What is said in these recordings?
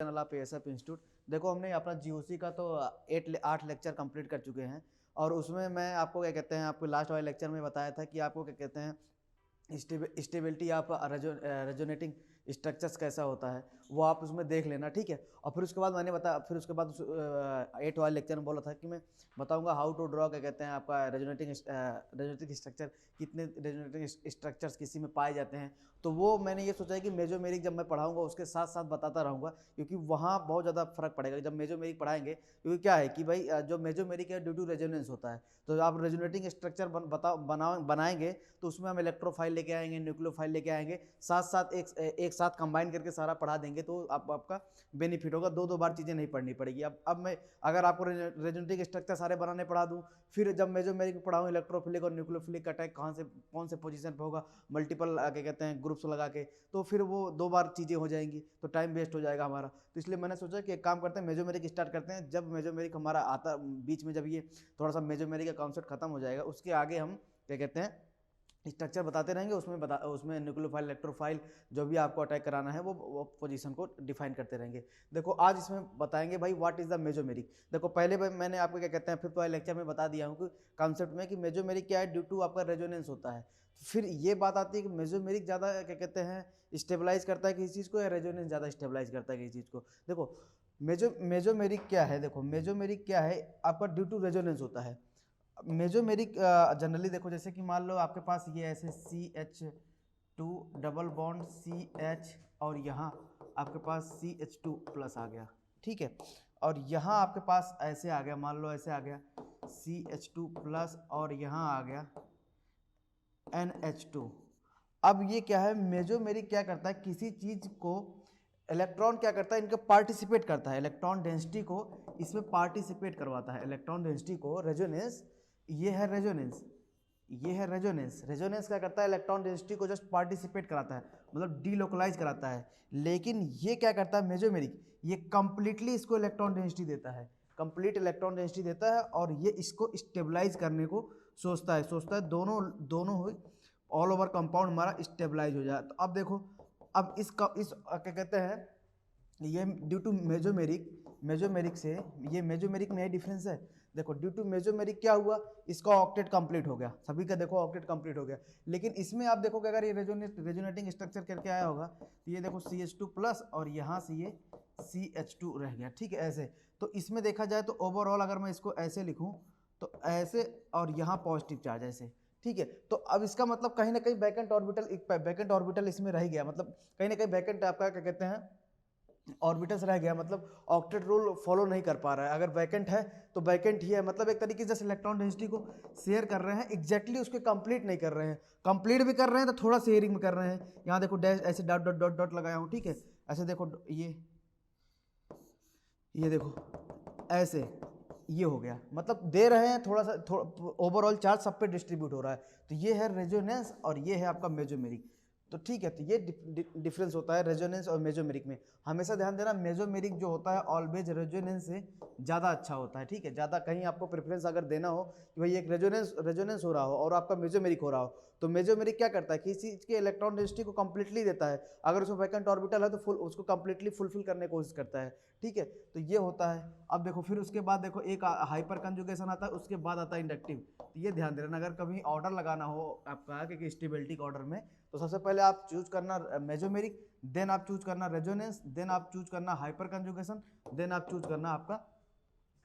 Channel आप ASF institute. देखो हमने अपना जीओसी का तो 8 लेक्चर कंप्लीट कर चुके हैं और उसमें मैं आपको क्या कहते हैं, आपको लास्ट वाले लेक्चर में बताया था कि आपको क्या कहते हैं स्टेबिलिटी ऑफ रेजोनेटिंग स्ट्रक्चर्स कैसा होता है वो आप उसमें देख लेना, ठीक है। और फिर उसके बाद मैंने बताया, फिर उसके बाद 8 वाले लेक्चर में बोला था कि मैं बताऊंगा हाउ टू ड्रॉ क्या कहते हैं आपका रेजोनेटिंग स्ट्रक्चर, कितने रेजोनेटिंग स्ट्रक्चर्स किसी में पाए जाते हैं। तो वो मैंने ये सोचा है कि मेजोमेरिक जब मैं पढ़ाऊंगा उसके साथ साथ बताता रहूँगा, क्योंकि वहाँ बहुत ज़्यादा फर्क पड़ेगा जब मेजोमेरिक पढ़ाएंगे। क्योंकि क्या है कि भाई जो मेजोमेरिक है ड्यू टू रेजोनेंस होता है, तो आप रेजोनेटिंग स्ट्रक्चर बनाएंगे तो उसमें हम इलेक्ट्रोफाइल लेके आएंगे, न्यूक्लियोफाइल लेके आएंगे, साथ साथ एक साथ कंबाइन करके सारा पढ़ा देंगे, तो आपका बेनिफिट होगा। दो बार चीज़ें नहीं पढ़नी पड़ेगी। अब मैं अगर आपको रेजोनेटिक स्ट्रक्चर सारे बनाने पढ़ा दूँ, फिर जब मेजोमेरिक पढ़ाऊँ इलेक्ट्रोफिलिक और न्यूक्लियोफिलिक अटैक कहाँ से कौन से पोजीशन पे होगा, मल्टीपल क्या कहते हैं ग्रुप्स लगा के, तो फिर वो 2 बार चीज़ें हो जाएंगी, तो टाइम वेस्ट हो जाएगा हमारा। तो इसलिए मैंने सोचा कि एक काम करते हैं, मेजोमेरिक स्टार्ट करते हैं। जब मेजोमेरिक हमारा आता बीच में, जब ये थोड़ा सा मेजोमेरिक का कॉन्सेप्ट खत्म हो जाएगा, उसके आगे हम क्या कहते हैं स्ट्रक्चर बताते रहेंगे। उसमें न्यूक्लियोफाइल, इलेक्ट्रोफाइल, जो भी आपको अटैक कराना है वो पोजीशन को डिफाइन करते रहेंगे। देखो आज इसमें बताएंगे भाई व्हाट इज द मेजोमेरिक। देखो पहले मैंने आपको क्या कहते हैं फिफ्थ वाले लेक्चर में बता दिया हूँ कि कॉन्सेप्ट में कि मेजोमेरिक क्या है, ड्यू टू आपका रेजोनेंस होता है। फिर ये बात आती है कि मेजोमेरिक ज़्यादा क्या कहते हैं स्टेबलाइज करता है किसी चीज़ को, या रेजोनेंस ज़्यादा स्टेबलाइज करता है किसी चीज़ को। देखो मेजोमेरिक क्या है, देखो मेजोमेरिक क्या है आपका ड्यू टू रेजोनेंस होता है। मेजोमेरिक जनरली देखो, जैसे कि मान लो आपके पास ये ऐसे CH2 डबल बॉन्ड CH, और यहाँ आपके पास CH2 प्लस आ गया, ठीक है। और यहाँ आपके पास ऐसे आ गया, मान लो ऐसे आ गया CH2 प्लस, और यहाँ आ गया NH2। अब ये क्या है, मेजोमेरिक क्या करता है, किसी चीज़ को इलेक्ट्रॉन क्या करता है, इनका पार्टिसिपेट करता है, इलेक्ट्रॉन डेंसिटी को इसमें पार्टिसिपेट करवाता है, इलेक्ट्रॉन डेंसिटी को। रेजोनेंस, ये है रेजोनेंस, ये है रेजोनेंस। रेजोनेंस क्या करता है, इलेक्ट्रॉन डेंसिटी को जस्ट पार्टिसिपेट कराता है, मतलब डीलोकलाइज कराता है। लेकिन ये क्या करता है मेजोमेरिक, ये कंप्लीटली इसको इलेक्ट्रॉन डेंसिटी देता है, कंप्लीट इलेक्ट्रॉन डेंसिटी देता है, और ये इसको स्टेबलाइज करने को सोचता है दोनों दोनों हुई ऑल ओवर कंपाउंड हमारा स्टेबलाइज हो जाए। तो अब देखो, अब इस क्या कहते हैं, ये ड्यू टू मेजोमेरिक से ये मेजोमेरिक में डिफरेंस है। देखो ड्यू टू मेजोमेरिक क्या हुआ, इसका ऑक्टेट कंप्लीट हो गया, सभी का देखो ऑक्टेट कंप्लीट हो गया। लेकिन इसमें आप देखो कि अगर ये रेजोनेटिंग स्ट्रक्चर करके आया होगा, तो ये देखो CH2 प्लस, और यहाँ से ये CH2 रह गया, ठीक है ऐसे। तो इसमें देखा जाए तो ओवरऑल अगर मैं इसको ऐसे लिखूँ तो ऐसे, और यहाँ पॉजिटिव चार्ज ऐसे, ठीक है। तो अब इसका मतलब कहीं ना कहीं बैकेंट ऑर्बिटल इसमें रह गया, मतलब कहीं ना कहीं बैकेंट आपका क्या कहते हैं ऑर्बिटल्स रह गया, मतलब ऑक्टेट रूल फॉलो नहीं कर पा रहा है। अगर वैकेंट है तो वैकेंट ही है, मतलब एक तरीके से इलेक्ट्रॉन डेंसिटी को शेयर कर रहे हैं, एग्जैक्टली उसके कंप्लीट नहीं कर रहे हैं। कंप्लीट भी कर रहे हैं तो थोड़ा शेयरिंग में कर रहे हैं। यहाँ देखो डैश ऐसे डॉट डॉट डॉट डॉट लगाया हूँ, ठीक है। ऐसे देखो ये देखो ऐसे, ये हो गया, मतलब दे रहे हैं थोड़ा सा, ओवरऑल चार्ज सब पे डिस्ट्रीब्यूट हो रहा है। तो ये है रेजोनेंस और ये है आपका मेजोमेरिक। तो ठीक है, तो ये डिफरेंस होता है रेजोनेंस और मेजोमेरिक में। हमेशा ध्यान देना, मेजोमेरिक जो होता है ऑलवेज रेजोनेंस से ज़्यादा अच्छा होता है, ठीक है। ज़्यादा कहीं आपको प्रेफरेंस अगर देना हो कि भाई एक रेजोनेंस हो रहा हो और आपका मेजोमेरिक हो रहा हो, तो मेजोमेरिक क्या करता है, किसी चीज़ के इलेक्ट्रॉन डेंसिटी को कंप्लीटली देता है। अगर उसमें वैकेंट ऑर्बिटल है तो फुल उसको कंप्लीटली फुलफिल करने की कोशिश करता है, ठीक है। तो ये होता है। अब देखो फिर उसके बाद देखो एक हाइपर कंजुगेशन आता है, उसके बाद आता है इंडक्टिव। तो ये ध्यान देना, अगर कभी ऑर्डर लगाना हो आपका कि स्टेबिलिटी का ऑर्डर में, तो सबसे पहले आप चूज करना मेजोमेरिक, देन आप चूज करना रेजोनेंस, देन आप चूज करना हाइपर कंजुगेशन, देन आप चूज करना आपका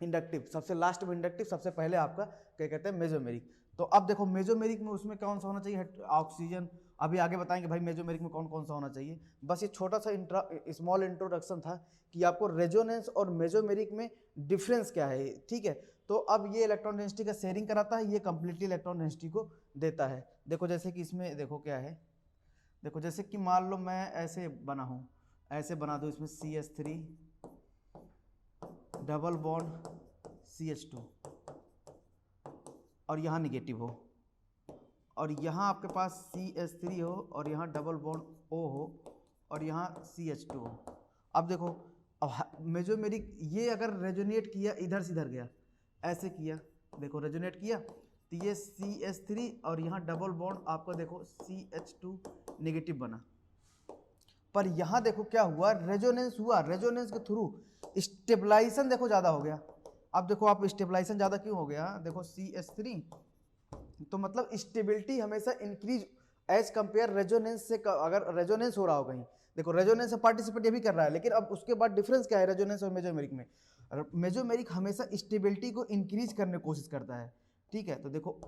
इंडक्टिव। सबसे लास्ट में इंडक्टिव, सबसे पहले आपका क्या कहते हैं मेजोमेरिक। तो अब देखो मेजोमेरिक में उसमें कौन सा होना चाहिए, ऑक्सीजन। अभी आगे बताएंगे भाई मेजोमेरिक में कौन कौन सा होना चाहिए। बस ये छोटा सा स्मॉल इंट्रोडक्शन था कि आपको रेजोनेंस और मेजोमेरिक में डिफरेंस क्या है, ठीक है। तो अब ये इलेक्ट्रॉन डेंसिटी का शेयरिंग कराता है, ये कंप्लीटली इलेक्ट्रॉन डेंसिटी को देता है। देखो जैसे कि इसमें देखो क्या है, देखो जैसे कि मान लो मैं ऐसे बना हूँ, ऐसे बना दूँ, इसमें CH3 डबल बॉन्ड CH2, और यहाँ निगेटिव हो, और यहाँ आपके पास CH3 हो, और यहाँ डबल बॉन्ड O हो, और यहाँ CH2 हो। अब देखो, अब मेजोमेरिक ये अगर रेजोनेट किया, इधर से इधर गया, ऐसे किया, देखो रेजोनेट किया, तो ये CH3 और यहाँ डबल बॉन्ड आपका देखो CH2 नेगेटिव बना। पर यहाँ देखो क्या हुआ, रेजोनेंस हुआ, रेजोनेंस के थ्रू स्टेबलाइजेशन देखो ज़्यादा हो गया। अब देखो आप स्टेबलाइजेशन ज़्यादा क्यों हो गया, देखो CH3, तो मतलब स्टेबिलिटी हमेशा इंक्रीज एज कंपेयर रेजोनेंस से। अगर रेजोनेंस हो रहा हो कहीं, देखो रेजोनेंस से पार्टिसिपेट ये भी कर रहा है, लेकिन अब उसके बाद डिफरेंस क्या है रेजोनेंस और मेजोमेरिक में, मेजोमेरिक हमेशा स्टेबिलिटी को इंक्रीज करने की कोशिश करता है, ठीक है। तो देखो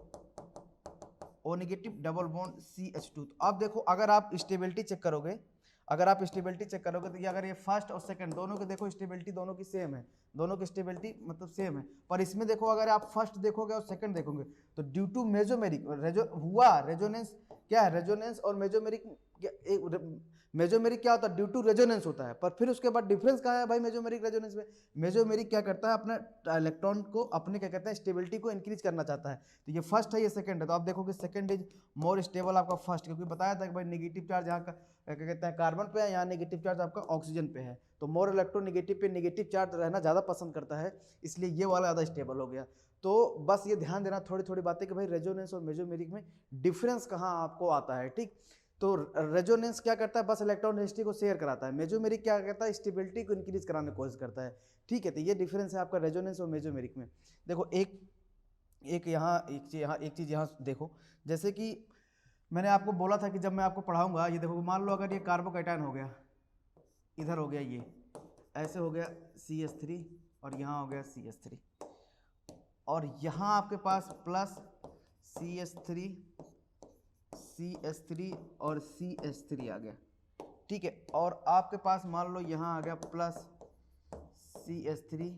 O negative double bond CH2, तो अब देखो अगर आप स्टेबिलिटी चेक करोगे, अगर आप स्टेबिलिटी चेक करोगे तो ये अगर ये फर्स्ट और सेकंड दोनों के देखो स्टेबिलिटी दोनों की सेम है, दोनों की स्टेबिलिटी मतलब सेम है, पर इसमें देखो अगर आप फर्स्ट देखोगे और सेकंड देखोगे तो ड्यू टू मेजोमेरिक हुआ रेजोनेंस, क्या है रेजोनेंस और मेजोमेरिक, मेजोमेरिक क्या होता है ड्यू टू रेजोनेंस होता है, पर फिर उसके बाद डिफरेंस कहाँ है भाई मेजोमेरिक रेजोनेंस में, मेजोमेरिक क्या करता है अपना इलेक्ट्रॉन को अपने क्या कहते हैं स्टेबिलिटी को इंक्रीज करना चाहता है, तो ये फर्स्ट है ये सेकंड है, तो आप देखोगे सेकंड इज मोर स्टेबल आपका फर्स्ट, क्योंकि बताया था कि भाई नेगेटिव चार्ज यहाँ का क्या कहते हैं कार्बन पे है, यहाँ नेगेटिव चार्ज आपका ऑक्सीजन पे है, तो मोर इलेक्ट्रोनेगेटिव पे नेगेटिव चार्ज रहना ज़्यादा पसंद करता है, इसलिए ये वाला ज़्यादा स्टेबल हो गया। तो बस ये ध्यान देना थोड़ी थोड़ी बातें कि भाई रेजोनेंस और मेजोमेरिक में डिफरेंस कहाँ आपको आता है, ठीक। तो रेजोनेंस क्या करता है बस इलेक्ट्रॉन डेंसिटी को शेयर कराता है, मेजोमेरिक क्या करता है स्टेबिलिटी को इंक्रीज कराने की कोशिश करता है, ठीक है। तो ये डिफरेंस है आपका रेजोनेंस और मेजोमेरिक में। देखो एक चीज़ यहाँ देखो, जैसे कि मैंने आपको बोला था कि जब मैं आपको पढ़ाऊंगा, ये देखो मान लो अगर ये कार्बोकैटायन हो गया, इधर हो गया ये ऐसे हो गया CH3 और यहाँ हो गया CH3, और यहाँ आपके पास प्लस CH3 और CH3 आ गया, ठीक है। और आपके पास मान लो यहाँ आ गया प्लस CH3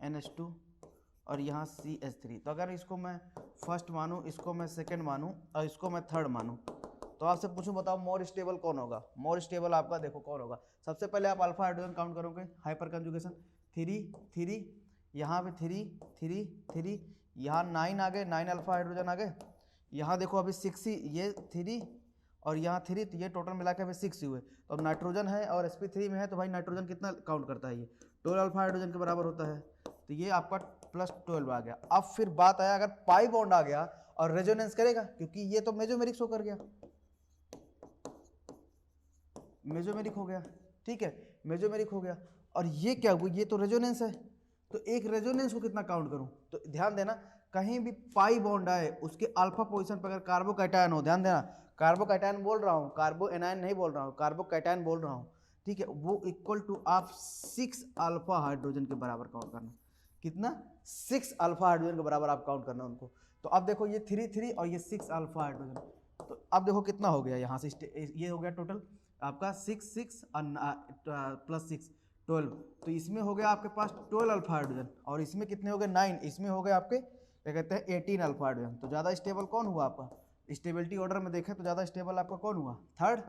NH2 और यहाँ CH3, तो अगर इसको मैं फर्स्ट मानूँ, इसको मैं सेकंड मानूँ और इसको मैं थर्ड मानूँ, तो आपसे पूछूं बताओ मोर स्टेबल कौन होगा, मोर स्टेबल आपका देखो कौन होगा। सबसे पहले आप अल्फा हाइड्रोजन काउंट करोगे, हाइपर कंजुगेशन 3 यहाँ पे 3 यहाँ 9 आ गए, 9 अल्फा हाइड्रोजन आ गए, यहाँ देखो अभी 6 ही, ये 3 और यहाँ 3, तो ये टोटल मिला के अभी 6 हुए। तो अब नाइट्रोजन है और sp3 में है, तो भाई नाइट्रोजन कितना काउंट करता है, ये 12 अल्फा हाइड्रोजन के बराबर होता है, तो ये आपका प्लस 12 आ गया। अब फिर बात आया अगर पाई बॉन्ड आ गया और रेजोनेंस करेगा, क्योंकि ये तो मेजोमेरिक शो कर गया, मेजोमेरिक हो गया, ठीक है, मेजोमेरिक हो गया, और ये क्या हुआ, ये तो रेजोनेंस है, तो एक रेजोनेंस को कितना काउंट करूं, तो ध्यान देना कहीं भी पाई बॉन्ड आए उसके अल्फा पोजीशन पर अगर कार्बोकैटायन हो, ध्यान देना कार्बोकैटायन बोल रहा हूँ, कार्बो एनायन नहीं बोल रहा हूँ, कार्बोकैटायन बोल रहा हूँ, ठीक है, वो इक्वल टू आप 6 अल्फा हाइड्रोजन के बराबर काउंट करना, कितना 6 अल्फा हाइड्रोजन के बराबर आप काउंट करना उनको। तो अब देखो ये 3 और ये 6 अल्फा हाइड्रोजन, तो अब देखो कितना हो गया यहाँ से, ये हो गया टोटल आपका 6 प्लस 6 12, तो इसमें हो गया आपके पास 12 अल्फा हाइड्रोजन, और इसमें कितने हो गए 9, इसमें हो गए आपके क्या कहते हैं 18 अल्फा हाइड्रोजन। तो ज़्यादा स्टेबल कौन हुआ आपका, स्टेबिलिटी ऑर्डर में देखें तो ज़्यादा स्टेबल आपका कौन हुआ, थर्ड,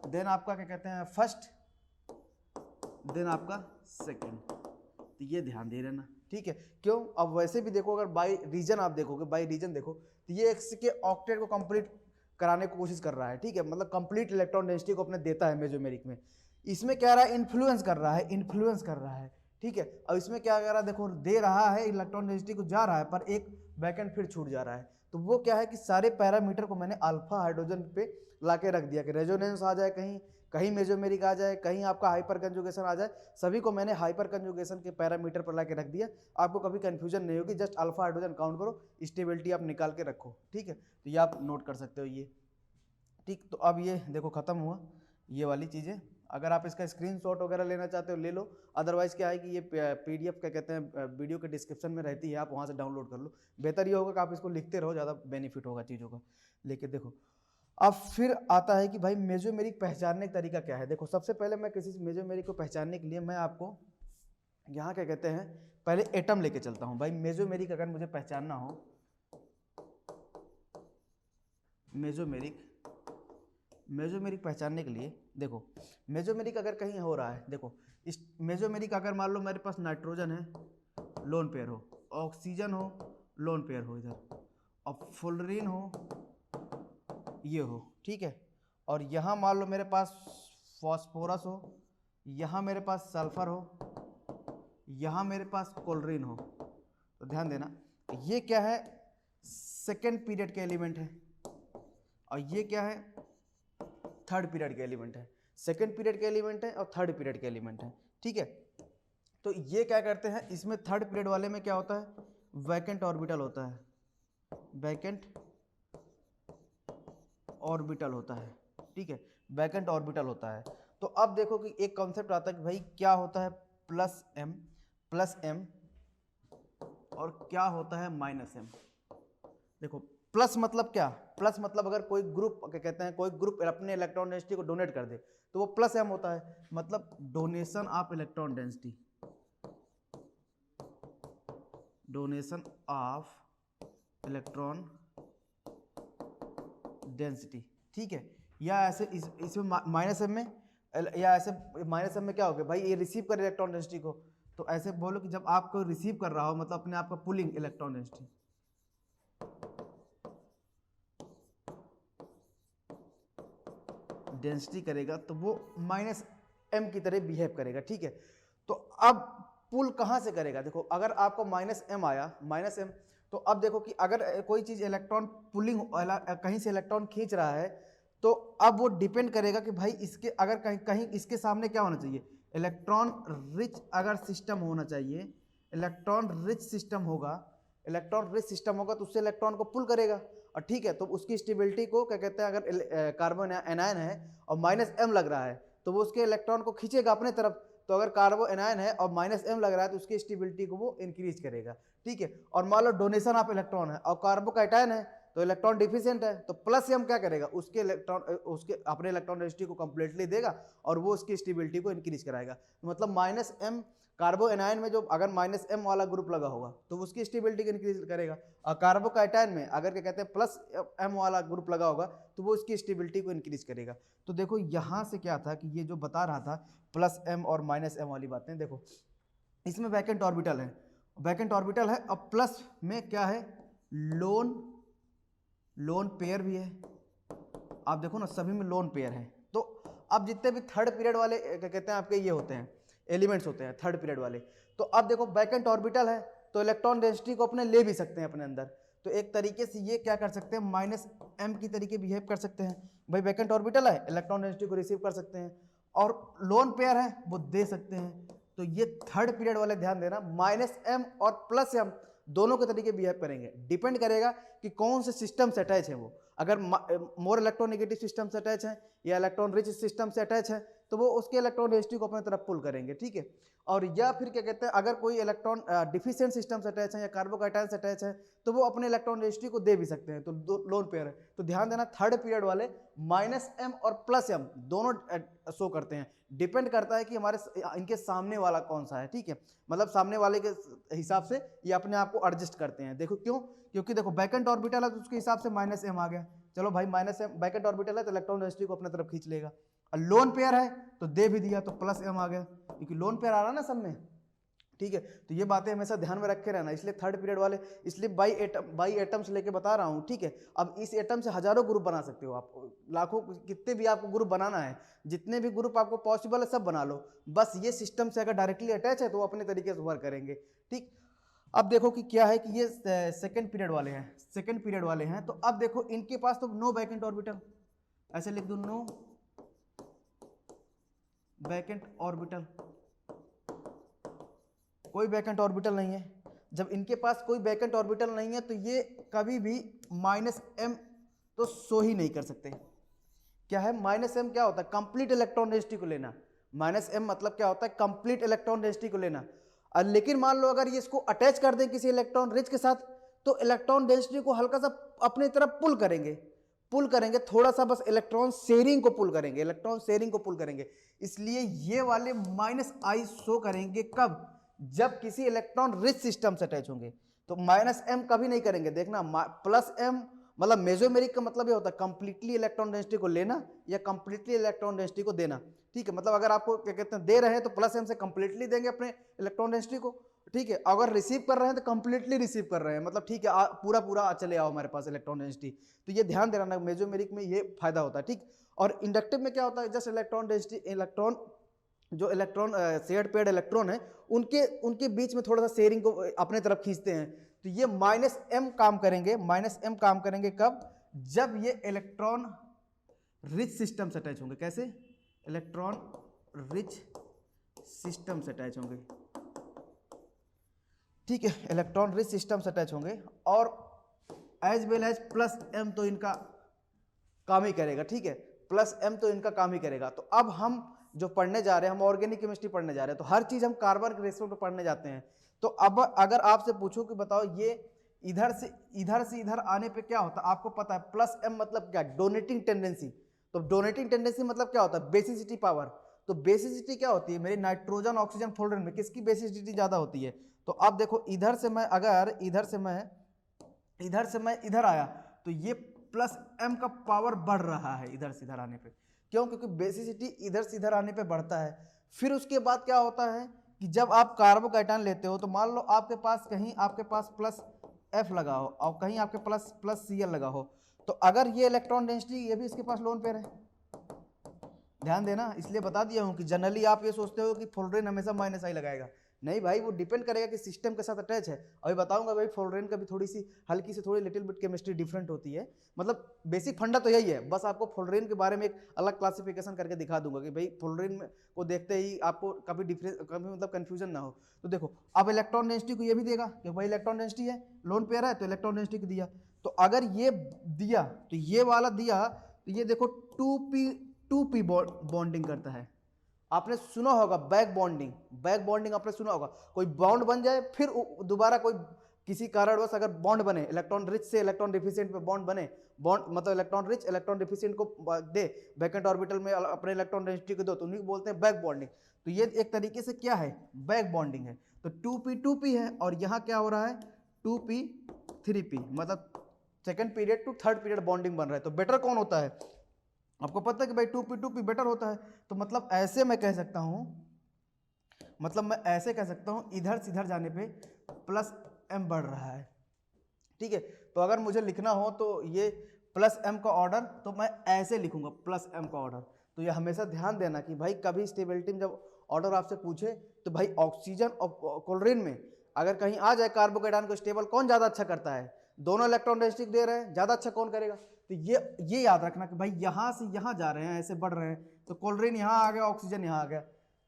देन आपका क्या कहते हैं फर्स्ट, देन आपका सेकंड, तो ये ध्यान दे रहना, ठीक है। क्यों, अब वैसे भी देखो अगर बाई रीजन आप देखोगे, बाई रीजन देखो तो ये एक्स के ऑक्टेट को कंप्लीट कराने की कोशिश कर रहा है, ठीक है, मतलब कंप्लीट इलेक्ट्रॉन डेंसिटी को अपने देता है मेजोमेरिक में, इसमें क्या रहा है इन्फ्लुएंस कर रहा है, इन्फ्लुएंस कर रहा है, ठीक है। अब इसमें क्या कर रहा है देखो, दे रहा है इलेक्ट्रॉन डेंसिटी को जा रहा है, पर एक बैकेंड फिर छूट जा रहा है, तो वो क्या है कि सारे पैरामीटर को मैंने अल्फा हाइड्रोजन पे ला के रख दिया कि रेजोनेंस आ जाए, कहीं कहीं मेजोमेरिक आ जाए, कहीं आपका हाइपर कंजुगेशन आ जाए, सभी को मैंने हाइपर कंजुगेशन के पैरामीटर पर ला के रख दिया, आपको कभी कंफ्यूजन नहीं होगी, जस्ट अल्फा हाइड्रोजन काउंट करो, स्टेबिलिटी आप निकाल के रखो, ठीक है। तो ये आप नोट कर सकते हो ये, ठीक। तो अब ये देखो खत्म हुआ ये वाली चीज़ें, अगर आप इसका स्क्रीनशॉट वगैरह लेना चाहते हो ले लो, अदरवाइज़ क्या है कि ये PDF क्या कहते हैं वीडियो के डिस्क्रिप्शन में रहती है, आप वहाँ से डाउनलोड कर लो, बेहतर ये होगा कि आप इसको लिखते रहो, ज़्यादा बेनिफिट होगा चीज़ों का। लेके देखो अब फिर आता है कि भाई मेजोमेरिक पहचानने का तरीका क्या है। देखो सबसे पहले मैं किसी मेजोमेरिक को पहचानने के लिए मैं आपको यहाँ क्या कहते हैं पहले एटम लेके चलता हूँ। भाई मेजोमेरिक अगर मुझे पहचानना हो, मेजोमेरिक पहचानने के लिए देखो, मेजोमेरिक अगर कहीं हो रहा है, देखो इस मेजोमेरिक अगर मान लो मेरे पास नाइट्रोजन है लोन पेयर हो, ऑक्सीजन हो लोन पेयर हो इधर, और फ्लोरीन हो ये हो, ठीक है, और यहाँ मान लो मेरे पास फॉस्फोरस हो, यहाँ मेरे पास सल्फर हो, यहाँ मेरे पास क्लोरीन हो, तो ध्यान देना ये क्या है सेकेंड पीरियड के एलिमेंट है, और ये क्या है थर्ड पीरियड के एलिमेंट है, सेकेंड पीरियड के एलिमेंट है और थर्ड पीरियड के एलिमेंट है, ठीक है। तो ये क्या करते हैं, इसमें थर्ड पीरियड वाले में क्या होता है, वैकेंट ऑर्बिटल होता है, वैकेंट ऑर्बिटल होता है, ठीक है, वैकेंट ऑर्बिटल होता है। तो अब देखो कि एक कॉन्सेप्ट आता है कि भाई क्या होता है प्लस एम और क्या होता है माइनस एम। देखो प्लस मतलब क्या, प्लस मतलब अगर कोई ग्रुप क्या कहते हैं, कोई ग्रुप अपने इलेक्ट्रॉन डेंसिटी को डोनेट कर दे तो वो प्लस एम होता है, मतलब donation of electron density, donation of electron density, ठीक है। या ऐसे इसमें माइनस एम में, या ऐसे माइनस एम में क्या हो गया भाई, ये रिसीव कर इलेक्ट्रॉन डेंसिटी को, तो ऐसे बोलो कि जब आपको रिसीव कर रहा हो मतलब अपने आप का पुलिंग इलेक्ट्रॉन डेंसिटी, डेंसिटी करेगा तो वो माइनस एम की तरह बिहेव करेगा, ठीक है। तो अब पुल कहाँ से करेगा, देखो अगर आपको माइनस एम आया, माइनस एम, तो अब देखो कि अगर कोई चीज़ इलेक्ट्रॉन पुलिंग कहीं से इलेक्ट्रॉन खींच रहा है तो अब वो डिपेंड करेगा कि भाई इसके अगर कहीं कहीं इसके सामने क्या होना चाहिए, इलेक्ट्रॉन रिच अगर सिस्टम होना चाहिए, इलेक्ट्रॉन रिच सिस्टम होगा, इलेक्ट्रॉन रिच सिस्टम होगा तो उससे इलेक्ट्रॉन को पुल करेगा, और ठीक है, तो उसकी स्टेबिलिटी को क्या कहते हैं, अगर कार्बन एनायन है और माइनस एम लग रहा है तो वो उसके इलेक्ट्रॉन को खींचेगा अपने तरफ, तो अगर कार्बो एनायन है और माइनस एम लग रहा है तो उसकी स्टेबिलिटी को वो इंक्रीज करेगा, ठीक है। और मान लो डोनेशन ऑफ इलेक्ट्रॉन है और कार्बोकैटायन है तो इलेक्ट्रॉन डिफिशिएंट है, तो प्लस एम क्या करेगा, उसके इलेक्ट्रॉन उसके अपने इलेक्ट्रॉन डेंसिटी को कंप्लीटली देगा और वो उसकी स्टेबिलिटी को इंक्रीज कराएगा। मतलब माइनस एम कार्बो एनायन में जो अगर माइनस एम वाला ग्रुप लगा होगा तो उसकी स्टेबिलिटी को इंक्रीज करेगा, और कार्बोकैटायन में अगर क्या कहते हैं प्लस एम वाला ग्रुप लगा होगा तो वो उसकी स्टेबिलिटी को इंक्रीज करेगा। तो देखो यहाँ से क्या था कि ये जो बता रहा था प्लस एम और माइनस एम वाली बातें, देखो इसमें वैकेंट ऑर्बिटल है, वैकेंट ऑर्बिटल है, और प्लस में क्या है, लोन पेयर भी है, आप देखो ना सभी में लोन पेयर है। तो अब जितने भी थर्ड पीरियड वाले क्या कहते हैं आपके ये होते हैं एलिमेंट्स होते हैं थर्ड पीरियड वाले, तो अब देखो वैकेंट ऑर्बिटल है तो इलेक्ट्रॉन डेंसिटी को अपने ले भी सकते हैं अपने अंदर, तो एक तरीके से ये क्या कर सकते हैं, माइनस एम की तरीके बिहेव कर सकते हैं, भाई वैकेंट ऑर्बिटल है इलेक्ट्रॉन डेंसिटी को रिसीव कर सकते हैं, और लोन पेयर है वो दे सकते हैं। तो ये थर्ड पीरियड वाले ध्यान देना, माइनस एम और प्लस एम दोनों के तरीके बिहेव करेंगे, डिपेंड करेगा कि कौन से सिस्टम से अटैच है वो, अगर मोर इलेक्ट्रोनेगेटिव सिस्टम से अटैच है या इलेक्ट्रॉन रिच सिस्टम से अटैच है तो वो उसके इलेक्ट्रॉन डेंसिटी को अपने तरफ पुल करेंगे, ठीक है। और या फिर क्या कहते हैं अगर कोई इलेक्ट्रॉन डिफिशिएंट सिस्टम से अटैच है या कार्बोकैटायन से अटैच है तो वो अपने इलेक्ट्रॉन डेंसिटी को दे भी सकते हैं, तो दो लोन पेयर है। तो ध्यान देना थर्ड पीरियड वाले माइनस एम और प्लस एम दोनों शो करते हैं, डिपेंड करता है कि हमारे इनके सामने वाला कौन सा है, ठीक है, मतलब सामने वाले के हिसाब से ये अपने आप को एडजस्ट करते हैं। देखो क्यों, क्योंकि देखो वैकेंट ऑर्बिटल है तो उसके हिसाब से माइनस एम आ गया, चलो भाई माइनस एम वैकेंट ऑर्बिटल है तो इलेक्ट्रॉन डेंसिटी को अपने तरफ खींच लेगा, और लोन पेयर है तो दे भी दिया तो प्लस एम आ गया, क्योंकि लोन पेयर आ रहा ना सब में, ठीक है। तो ये बातें हमेशा ध्यान में रखे रहना, इसलिए थर्ड पीरियड वाले इसलिए बाई एटम्स लेके बता रहा हूँ, ठीक है। अब इस एटम से हजारों ग्रुप बना सकते हो आप, लाखों कितने भी आपको ग्रुप बनाना है, जितने भी ग्रुप आपको पॉसिबल है सब बना लो, बस ये सिस्टम से अगर डायरेक्टली अटैच है तो वो अपने तरीके से वर्क करेंगे, ठीक। अब देखो कि क्या है कि ये सेकंड पीरियड वाले हैं, सेकंड पीरियड वाले हैं, तो अब देखो इनके पास तो नो वैकेंट ऑर्बिटल, ऐसे लिख दो नो वैकेंट ऑर्बिटल, कोई वैकेंट ऑर्बिटल नहीं है। जब इनके पास कोई वैकेंट ऑर्बिटल नहीं है तो ये कभी भी माइनस एम तो शो ही नहीं कर सकते। क्या है माइनस एम, क्या होता है कंप्लीट इलेक्ट्रॉन डेंसिटी को लेना, माइनस एम मतलब क्या होता है कंप्लीट इलेक्ट्रॉन डेंसिटी को लेना। लेकिन मान लो अगर ये इसको अटैच कर दें किसी इलेक्ट्रॉन रिच के साथ तो इलेक्ट्रॉन डेंसिटी को हल्का सा अपनी तरफ पुल करेंगे थोड़ा सा, बस इलेक्ट्रॉन शेयरिंग को पुल करेंगे, इलेक्ट्रॉन शेयरिंग को पुल करेंगे। इसलिए ये वाले माइनस आई शो करेंगे कब, जब किसी इलेक्ट्रॉन रिच सिस्टम से अटैच होंगे, तो माइनस एम कभी नहीं करेंगे। देखना प्लस एम मतलब मेसोमेरिक का मतलब ये होता है कंप्लीटली इलेक्ट्रॉन डेंसिटी को लेना या कंप्लीटली इलेक्ट्रॉन डेंसिटी को देना, ठीक है। मतलब अगर आपको क्या कहते हैं दे रहे हैं तो प्लस एम से कंप्लीटली देंगे अपने इलेक्ट्रॉन डेंसिटी को, ठीक है। अगर रिसीव कर रहे हैं तो कंप्लीटली रिसीव कर रहे हैं, मतलब ठीक है पूरा पूरा चले आओ हमारे पास इलेक्ट्रॉन डेंसिटी। तो ये ध्यान देना ना, मेसोमेरिक में ये फायदा होता है, ठीक। और इंडक्टिव में क्या होता है, जस्ट इलेक्ट्रॉन डेंसिटी इलेक्ट्रॉन जो इलेक्ट्रॉन शेयर्ड पेयर्ड इलेक्ट्रॉन है उनके बीच में थोड़ा सा शेयरिंग को अपने तरफ खींचते हैं। तो ये माइनस एम काम करेंगे, माइनस एम काम करेंगे कब, जब ये इलेक्ट्रॉन रिच सिस्टम से अटैच होंगे। कैसे? इलेक्ट्रॉन रिच सिस्टम से अटैच होंगे, ठीक है, इलेक्ट्रॉन रिच सिस्टम से अटैच होंगे और as well as plus M तो इनका काम ही करेगा, ठीक है, प्लस एम तो इनका काम ही करेगा। तो अब हम जो पढ़ने जा रहे हैं, हम ऑर्गेनिक केमिस्ट्री पढ़ने जा रहे हैं, तो हर चीज हम कार्बन के रेस्पेक्ट में पढ़ने जाते हैं। तो अब अगर आपसे पूछो कि बताओ ये इधर से इधर आने पे क्या होता है, आपको पता है प्लस एम मतलब क्या? Donating tendency. तो डोनेटिंग टेंडेंसी मतलब क्या होता है? Basicity power. तो बेसिसिटी क्या होती है मेरी? नाइट्रोजन ऑक्सीजन फ्लोरीन में किसकी बेसिसिटी ज्यादा होती है? तो अब देखो इधर से मैं अगर इधर से मैं इधर आया तो ये प्लस एम का पावर बढ़ रहा है इधर से इधर आने पे। क्यों? क्योंकि बेसिसिटी इधर से इधर आने पे बढ़ता है। फिर उसके बाद क्या होता है कि जब आप कार्बोकैटायन लेते हो तो मान लो आपके पास कहीं आपके पास प्लस एफ लगा हो और कहीं आपके प्लस प्लस सी एल लगा हो, तो अगर ये इलेक्ट्रॉन डेंसिटी ये भी इसके पास लोन पेयर है, ध्यान देना, इसलिए बता दिया हूं कि जनरली आप ये सोचते हो कि फ्लोरीन हमेशा माइनस आई लगाएगा। नहीं भाई, वो डिपेंड करेगा कि सिस्टम के साथ अटैच है। अभी बताऊंगा भाई फ्लोरीन का भी थोड़ी सी हल्की सी थोड़ी लिटिल बिट केमिस्ट्री डिफरेंट होती है। मतलब बेसिक फंडा तो यही है, बस आपको फ्लोरीन के बारे में एक अलग क्लासिफिकेशन करके दिखा दूंगा कि भाई फ्लोरीन को देखते ही आपको कभी डिफरेंस कभी मतलब कंफ्यूजन ना हो। तो देखो अब इलेक्ट्रॉन डेंसिटी को ये भी देगा कि भाई इलेक्ट्रॉन डेंसिटी है, लोन पेयर है, तो इलेक्ट्रॉन डेंसिटी को दिया। तो अगर ये दिया तो ये वाला दिया तो ये देखो 2p बॉन्डिंग करता है। आपने सुना होगा बैक बॉन्डिंग, बैक बॉन्डिंग आपने सुना होगा, कोई बॉन्ड बन जाए फिर दोबारा कोई किसी कारणवश अगर बॉन्ड बने, इलेक्ट्रॉन रिच से इलेक्ट्रॉन डिफिशिएंट पे बॉन्ड बने, बॉन्ड मतलब इलेक्ट्रॉन रिच इलेक्ट्रॉन डिफिशिएंट को दे वैकेंट ऑर्बिटल में अपने इलेक्ट्रॉन डेंसिटी को दो, तो उन्हीं को बोलते हैं बैक बॉन्डिंग। तो ये एक तरीके से क्या है? बैक बॉन्डिंग है। तो 2p है और यहाँ क्या हो रहा है? 2p 3p, मतलब second period to third period bonding बन रहा है। तो बेटर कौन होता है? आपको पता है कि भाई 2p बेटर होता है। तो मतलब ऐसे मैं कह सकता हूं, मतलब मैं ऐसे कह सकता हूं इधर से इधर जाने पे प्लस एम बढ़ रहा है, ठीक है। तो अगर मुझे लिखना हो तो ये प्लस एम का ऑर्डर तो मैं ऐसे लिखूंगा, प्लस एम का ऑर्डर। तो ये हमेशा ध्यान देना कि भाई कभी स्टेबिलिटी में जब ऑर्डर आपसे पूछे तो भाई ऑक्सीजन और क्लोरीन में अगर कहीं आ जाए कार्बोकेटायन को स्टेबल कौन ज्यादा अच्छा करता है, दोनों इलेक्ट्रॉन डेंसिटी दे रहे हैं, ज्यादा अच्छा कौन करेगा? तो ये याद रखना कि भाई यहां से यहां जा रहे हैं, ऐसे बढ़ रहे हैं, तो क्लोरीन यहां आ गया, ऑक्सीजन यहां आ गया,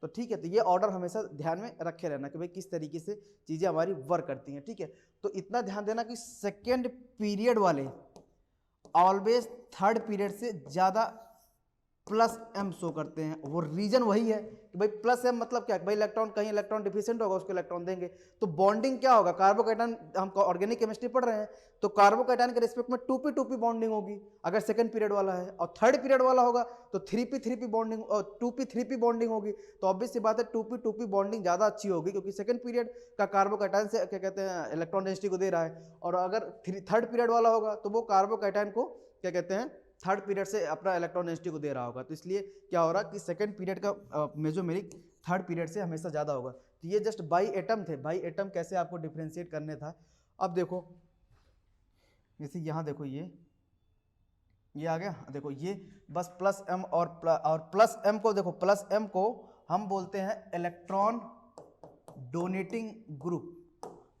तो ठीक है। तो ये ऑर्डर हमेशा ध्यान में रखे रहना कि भाई किस तरीके से चीजें हमारी वर्क करती हैं, ठीक है। तो इतना ध्यान देना कि सेकेंड पीरियड वाले ऑलवेज थर्ड पीरियड से ज्यादा प्लस एम शो करते हैं। वो रीजन वही है कि भाई प्लस एम मतलब क्या? भाई इलेक्ट्रॉन कहीं इलेक्ट्रॉन डिफिशिएंट होगा उसको इलेक्ट्रॉन देंगे। तो बॉन्डिंग क्या होगा? कार्बोकैटायन, हम ऑर्गेनिक केमिस्ट्री पढ़ रहे हैं तो कार्बोकैटायन के रिस्पेक्ट में 2p बॉन्डिंग होगी अगर सेकंड पीरियड वाला है, और थर्ड पीरियड वाला होगा तो 3p बॉन्डिंग और 2p बॉन्डिंग होगी। तो ऑब्वियस सी बात है 2p बॉन्डिंग ज्यादा अच्छी होगी क्योंकि सेकंड पीरियड का कार्बोकैटायन से क्या कहते हैं इलेक्ट्रॉन डेंसिटी को दे रहा है, और अगर थर्ड पीरियड वाला होगा तो वो कार्बोकैटायन को क्या कहते हैं थर्ड पीरियड से अपना इलेक्ट्रॉन डेंसिटी को दे रहा होगा। तो इसलिए क्या हो रहा कि सेकंड पीरियड का मेजोमेरिक थर्ड पीरियड से हमेशा ज़्यादा होगा। तो ये जस्ट बाई एटम थे, बाई एटम कैसे आपको डिफ्रेंशिएट करने था। अब देखो जैसे यहाँ देखो ये आ गया, देखो ये बस प्लस एम और प्लस एम को देखो, प्लस एम को हम बोलते हैं इलेक्ट्रॉन डोनेटिंग ग्रुप,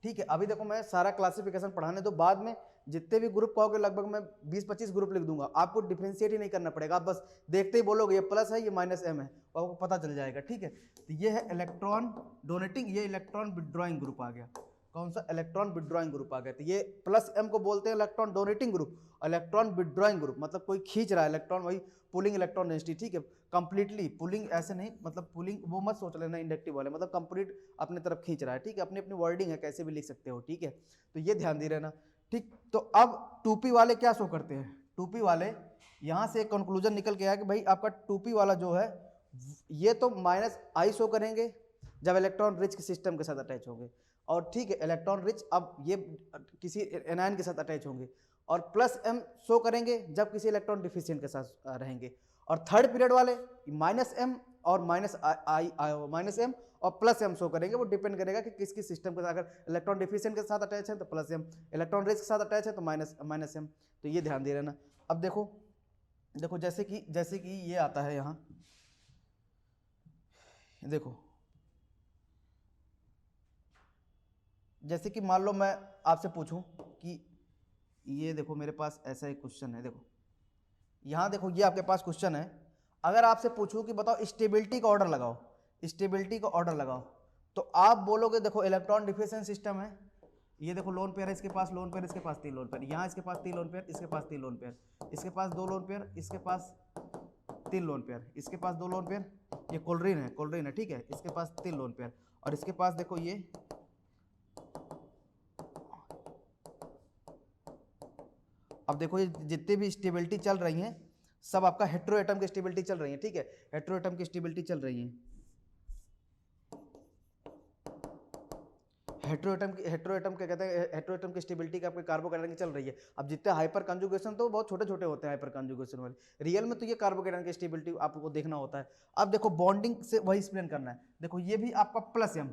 ठीक है। अभी देखो मैं सारा क्लासिफिकेशन पढ़ाने दो, बाद में जितने भी ग्रुप कहोगे लगभग मैं 20-25 ग्रुप लिख दूंगा, आपको डिफ्रेंशिएट ही नहीं करना पड़ेगा, आप बस देखते ही बोलोगे ये प्लस है ये माइनस एम है, तो आपको पता चल जाएगा, ठीक है। तो ये है इलेक्ट्रॉन डोनेटिंग, ये इलेक्ट्रॉन विड्रॉइंग ग्रुप आ गया। कौन सा? इलेक्ट्रॉन विड्रॉइंग ग्रुप आ गया। तो ये प्लस एम को बोलते हैं electron donating group, electron withdrawing group मतलब कोई खींच रहा है इलेक्ट्रॉन, वही पुलिंग इलेक्ट्रॉन डेंसिटी, ठीक है। कंप्लीटली पुलिंग ऐसे नहीं, मतलब पुलिंग वो मत सोच लेना इंडक्टिव वाले, मतलब कंप्लीट अपने तरफ खींच रहा है, ठीक है। अपनी अपनी वर्डिंग है, कैसे भी लिख सकते हो, ठीक है। तो ये ध्यान दे रहना, ठीक। तो अब 2p वाले क्या शो करते हैं? 2p वाले यहाँ से एक कंक्लूजन निकल के आया कि भाई आपका 2p वाला जो है ये तो माइनस आई शो करेंगे जब इलेक्ट्रॉन रिच के सिस्टम के साथ अटैच होंगे, और ठीक है इलेक्ट्रॉन रिच अब ये किसी एनायन के साथ अटैच होंगे, और प्लस एम शो करेंगे जब किसी इलेक्ट्रॉन डिफिशिएंट के साथ रहेंगे, और थर्ड पीरियड वाले माइनस एम और माइनस एम और प्लस एम शो करेंगे। वो डिपेंड करेगा कि किस किस सिस्टम के साथ, अगर इलेक्ट्रॉन डिफिशिएंट के साथ अटैच है तो प्लस एम, इलेक्ट्रॉन रिच के साथ अटैच है तो माइनस एम। तो ये ध्यान दे रहना। अब देखो जैसे कि ये आता है यहाँ, देखो जैसे कि मान लो मैं आपसे पूछूं कि ये देखो मेरे पास ऐसा एक क्वेश्चन है, देखो यहाँ देखो ये आपके पास क्वेश्चन है, अगर आपसे पूछूं कि बताओ स्टेबिलिटी का ऑर्डर लगाओ, स्टेबिलिटी का ऑर्डर लगाओ, तो आप बोलोगे देखो इलेक्ट्रॉन डिफिशिएंट सिस्टम है, ये देखो लोन पेयर है, इसके पास लोन पेयर, इसके पास 3 लोन पेयर, यहाँ इसके पास 3 लोन पेयर, इसके पास 3 लोन पेयर, इसके पास 2 लोन पेयर, इसके पास 3 लोन पेयर, इसके पास 2 लोन पेयर, ये कोल्ड्रीन है, ठीक है, इसके पास 3 लोन पेयर, और इसके पास देखो ये अब देखो ये जितने भी स्टेबिलिटी चल रही हैं सब आपका हेटेरो एटम की स्टेबिलिटी चल रही है, ठीक है, हेटेरो एटम की स्टेबिलिटी चल रही है, हेटेरो एटम क्या कहते हैं, हेटेरो एटम की स्टेबिलिटी का आपके कार्बोकेटायन की चल रही है। अब जितने हाइपर कंजुगेशन तो बहुत छोटे छोटे होते हैं हाइपर कंजुगेशन वाले, रियल में तो ये कार्बोकेटायन की स्टेबिलिटी आपको देखना होता है। अब देखो बॉन्डिंग से वही एक्सप्लेन करना है, देखो ये भी आपका प्लस एम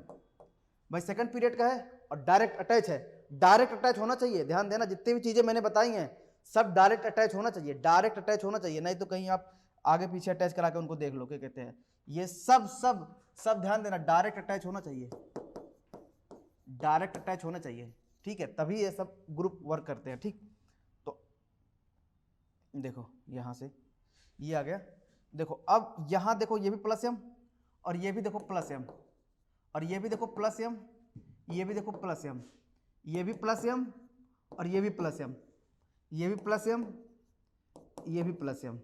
भाई सेकंड पीरियड का है और डायरेक्ट अटैच है, डायरेक्ट अटैच होना चाहिए, ध्यान देना जितनी भी चीजें मैंने बताई हैं सब डायरेक्ट अटैच होना चाहिए, डायरेक्ट अटैच होना चाहिए, नहीं तो कहीं आप आगे पीछे अटैच करा के उनको देख लो क्या कहते हैं, ये सब सब सब ध्यान देना डायरेक्ट अटैच होना चाहिए, डायरेक्ट अटैच होना चाहिए, ठीक है, तभी ये सब ग्रुप वर्क करते हैं, ठीक। तो देखो यहां से ये आ गया, देखो अब यहां देखो ये भी प्लस एम और ये भी देखो प्लस एम और ये भी देखो प्लस एम, ये भी देखो प्लस एम, ये भी प्लस एम और ये भी प्लस एम, ये भी प्लस एम, ये भी प्लस एम,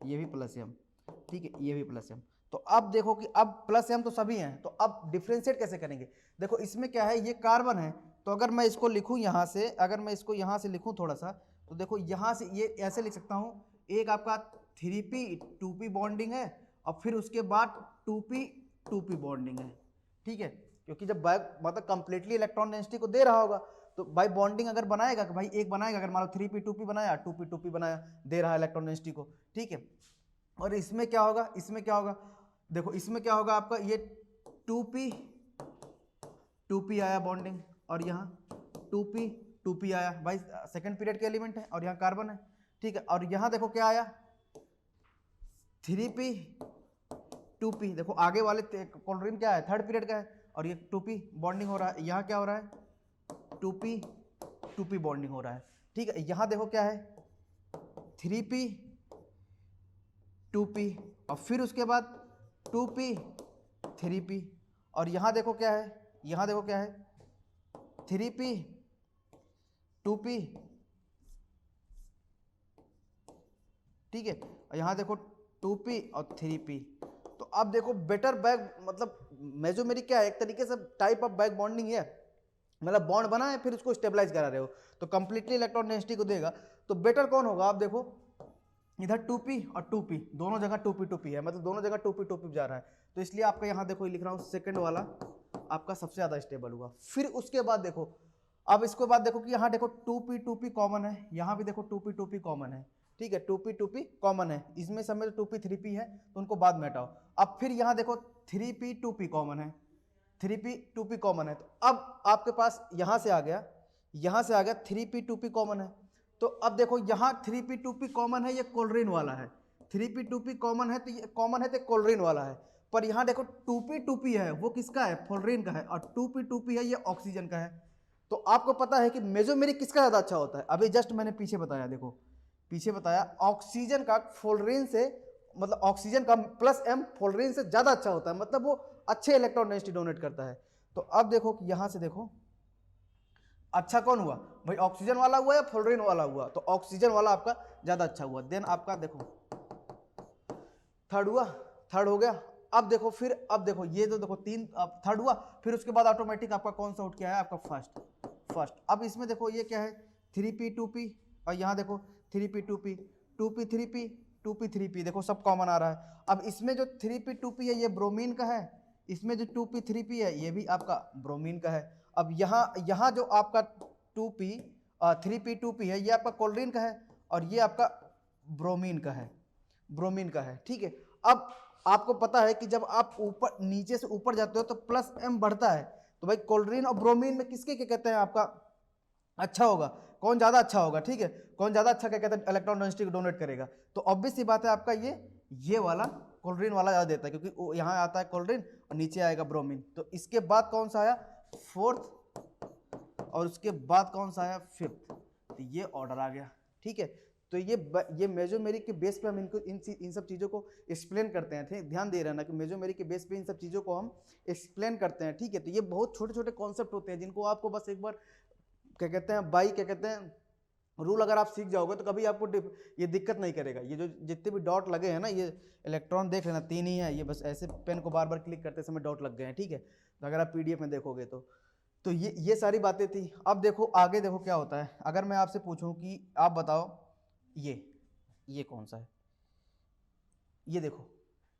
ये भी प्लस एम, ठीक है, ये भी प्लस एम। तो अब देखो कि अब प्लस एम तो सभी हैं, तो अब डिफ्रेंशिएट कैसे करेंगे, देखो इसमें क्या है, ये कार्बन है, तो अगर मैं इसको लिखूं यहाँ से, अगर मैं इसको यहाँ से लिखूं थोड़ा सा, तो देखो यहाँ से ये ऐसे लिख सकता हूँ, एक आपका 3p 2p बॉन्डिंग है और फिर उसके बाद 2p 2p बॉन्डिंग है, ठीक है, क्योंकि जब मतलब कंप्लीटली इलेक्ट्रॉन डेंसिटी को दे रहा होगा तो भाई बॉन्डिंग अगर बनाएगा कि भाई एक बनाएगा, अगर मान लो 3p 2p बनाया 2p 2p बनाया, दे रहा है इलेक्ट्रॉन डेंसिटी को, ठीक है। और इसमें क्या होगा, इसमें क्या होगा, देखो इसमें क्या होगा आपका, ये 2p 2p आया बॉन्डिंग और यहाँ 2p 2p आया, भाई सेकंड पीरियड के एलिमेंट है और यहाँ कार्बन है, ठीक है, और यहाँ देखो क्या आया 3p 2p, देखो आगे वाले कोल्ड्रीन क्या है थर्ड पीरियड का है और ये 2p बॉन्डिंग हो रहा है, यहाँ क्या हो रहा है 2p 2p बॉन्डिंग हो रहा है, ठीक है, यहाँ देखो क्या है 3p 2p और फिर उसके बाद 2p 3p और यहाँ देखो क्या है, यहाँ देखो क्या है 3p 2p, ठीक है, और यहाँ देखो 2p और 3p। तो अब देखो बेटर बैक मतलब मेसोमेरिक क्या है, एक तरीके से टाइप ऑफ बैक बॉन्डिंग है, मतलब बॉन्ड बना है फिर उसको स्टेबलाइज करा रहे हो तो कंप्लीटली इलेक्ट्रॉन डेंसिटी को देगा, तो बेटर कौन होगा, आप देखो इधर 2p और 2p दोनों जगह 2p 2p है, मतलब दोनों जगह 2p 2p जा रहा है, तो इसलिए आपका यहाँ देखो लिख रहा हूँ सेकंड वाला आपका सबसे ज्यादा स्टेबल हुआ। फिर उसके बाद देखो, अब इसके बाद देखो कि यहाँ देखो 2p 2p कॉमन है, यहाँ भी देखो 2p 2p कॉमन है, ठीक है, 2p 2p कॉमन है, इसमें सब में 2p 3p है तो उनको बाद में हटाओ। अब फिर यहाँ देखो 3p 2p कॉमन है, 3p 2p कॉमन है, तो अब आपके पास यहाँ से आ गया, यहाँ से आ गया 3p 2p कॉमन है, तो अब देखो यहाँ 3p 2p कॉमन है, ये कोल्ड्रीन वाला है, 3p 2p कॉमन है तो ये कॉमन है तो कोल्ड्रीन वाला है, पर यहाँ देखो 2p 2p है वो किसका है फ्लोरीन का है और 2p 2p है ये ऑक्सीजन का है। तो आपको पता है कि मेसोमेरिक किसका ज़्यादा अच्छा होता है, अभी जस्ट मैंने पीछे बताया, देखो पीछे बताया ऑक्सीजन का फ्लोरीन से, मतलब ऑक्सीजन का प्लस एम फ्लोरीन से ज़्यादा अच्छा होता है, मतलब वो अच्छे इलेक्ट्रॉन डेंसिटी डोनेट करता है। तो अब देखो कि यहाँ से देखो अच्छा कौन हुआ भाई, ऑक्सीजन वाला हुआ या फ्लोरीन वाला हुआ, तो ऑक्सीजन वाला आपका ज़्यादा अच्छा हुआ। देन आपका देखो थर्ड हुआ, थर्ड हो गया। अब देखो फिर, अब देखो ये तो देखो तीन, अब थर्ड हुआ, फिर उसके बाद ऑटोमेटिक आपका कौन सा उठ के आया आपका फर्स्ट। अब इसमें देखो ये क्या है 3p 2p और यहाँ देखो 3p 2p 2p 3p 2p 3p, देखो सब कॉमन आ रहा है। अब इसमें जो 3p 2p है ये ब्रोमीन का है, इसमें जो 2p 3p है ये भी आपका ब्रोमीन का है। अब यहाँ जो आपका 2p 3p 2p है ये आपका कोल्ड्रीन का है और ये आपका ब्रोमीन का है, ब्रोमीन का है, ठीक है। अब आपको पता है कि जब आप ऊपर नीचे से ऊपर जाते हो तो प्लस एम बढ़ता है, तो भाई कोल्ड्रीन और ब्रोमीन में किसके क्या कहते हैं आपका अच्छा होगा, कौन ज़्यादा अच्छा होगा, ठीक है, कौन ज़्यादा अच्छा क्या कहते हैं इलेक्ट्रॉन डेंसिटी को डोनेट करेगा, तो ऑब्वियस सी बात है आपका ये वाला कोल्ड्रीन वाला ज़्यादा देता है, क्योंकि यहाँ आता है कोल्ड्रीन और नीचे आएगा ब्रोमीन। तो इसके बाद कौन सा आया फोर्थ और उसके बाद कौन सा आया फिफ्थ, तो ये ऑर्डर आ गया, ठीक है। तो ये मेजोमेरिक के बेस पे हम इनको इन सब चीज़ों को एक्सप्लेन करते हैं। ठीक, ध्यान दे रहे हैं ना कि मेजोमेरिक के बेस पे इन सब चीज़ों को हम एक्सप्लेन करते हैं। ठीक है, तो ये बहुत छोटे छोटे कॉन्सेप्ट होते हैं जिनको आपको बस एक बार क्या कहते हैं बाई क्या कहते हैं रूल अगर आप सीख जाओगे तो कभी आपको ये दिक्कत नहीं करेगा। ये जो जितने भी डॉट लगे हैं ना, ये इलेक्ट्रॉन देख लेना 3 ही है, ये बस ऐसे पेन को बार बार क्लिक करते समय डॉट लग गए हैं। ठीक है, तो अगर आप PDF में देखोगे तो ये सारी बातें थी। अब देखो आगे देखो क्या होता है। अगर मैं आपसे पूछूं कि आप बताओ ये कौन सा है, ये देखो,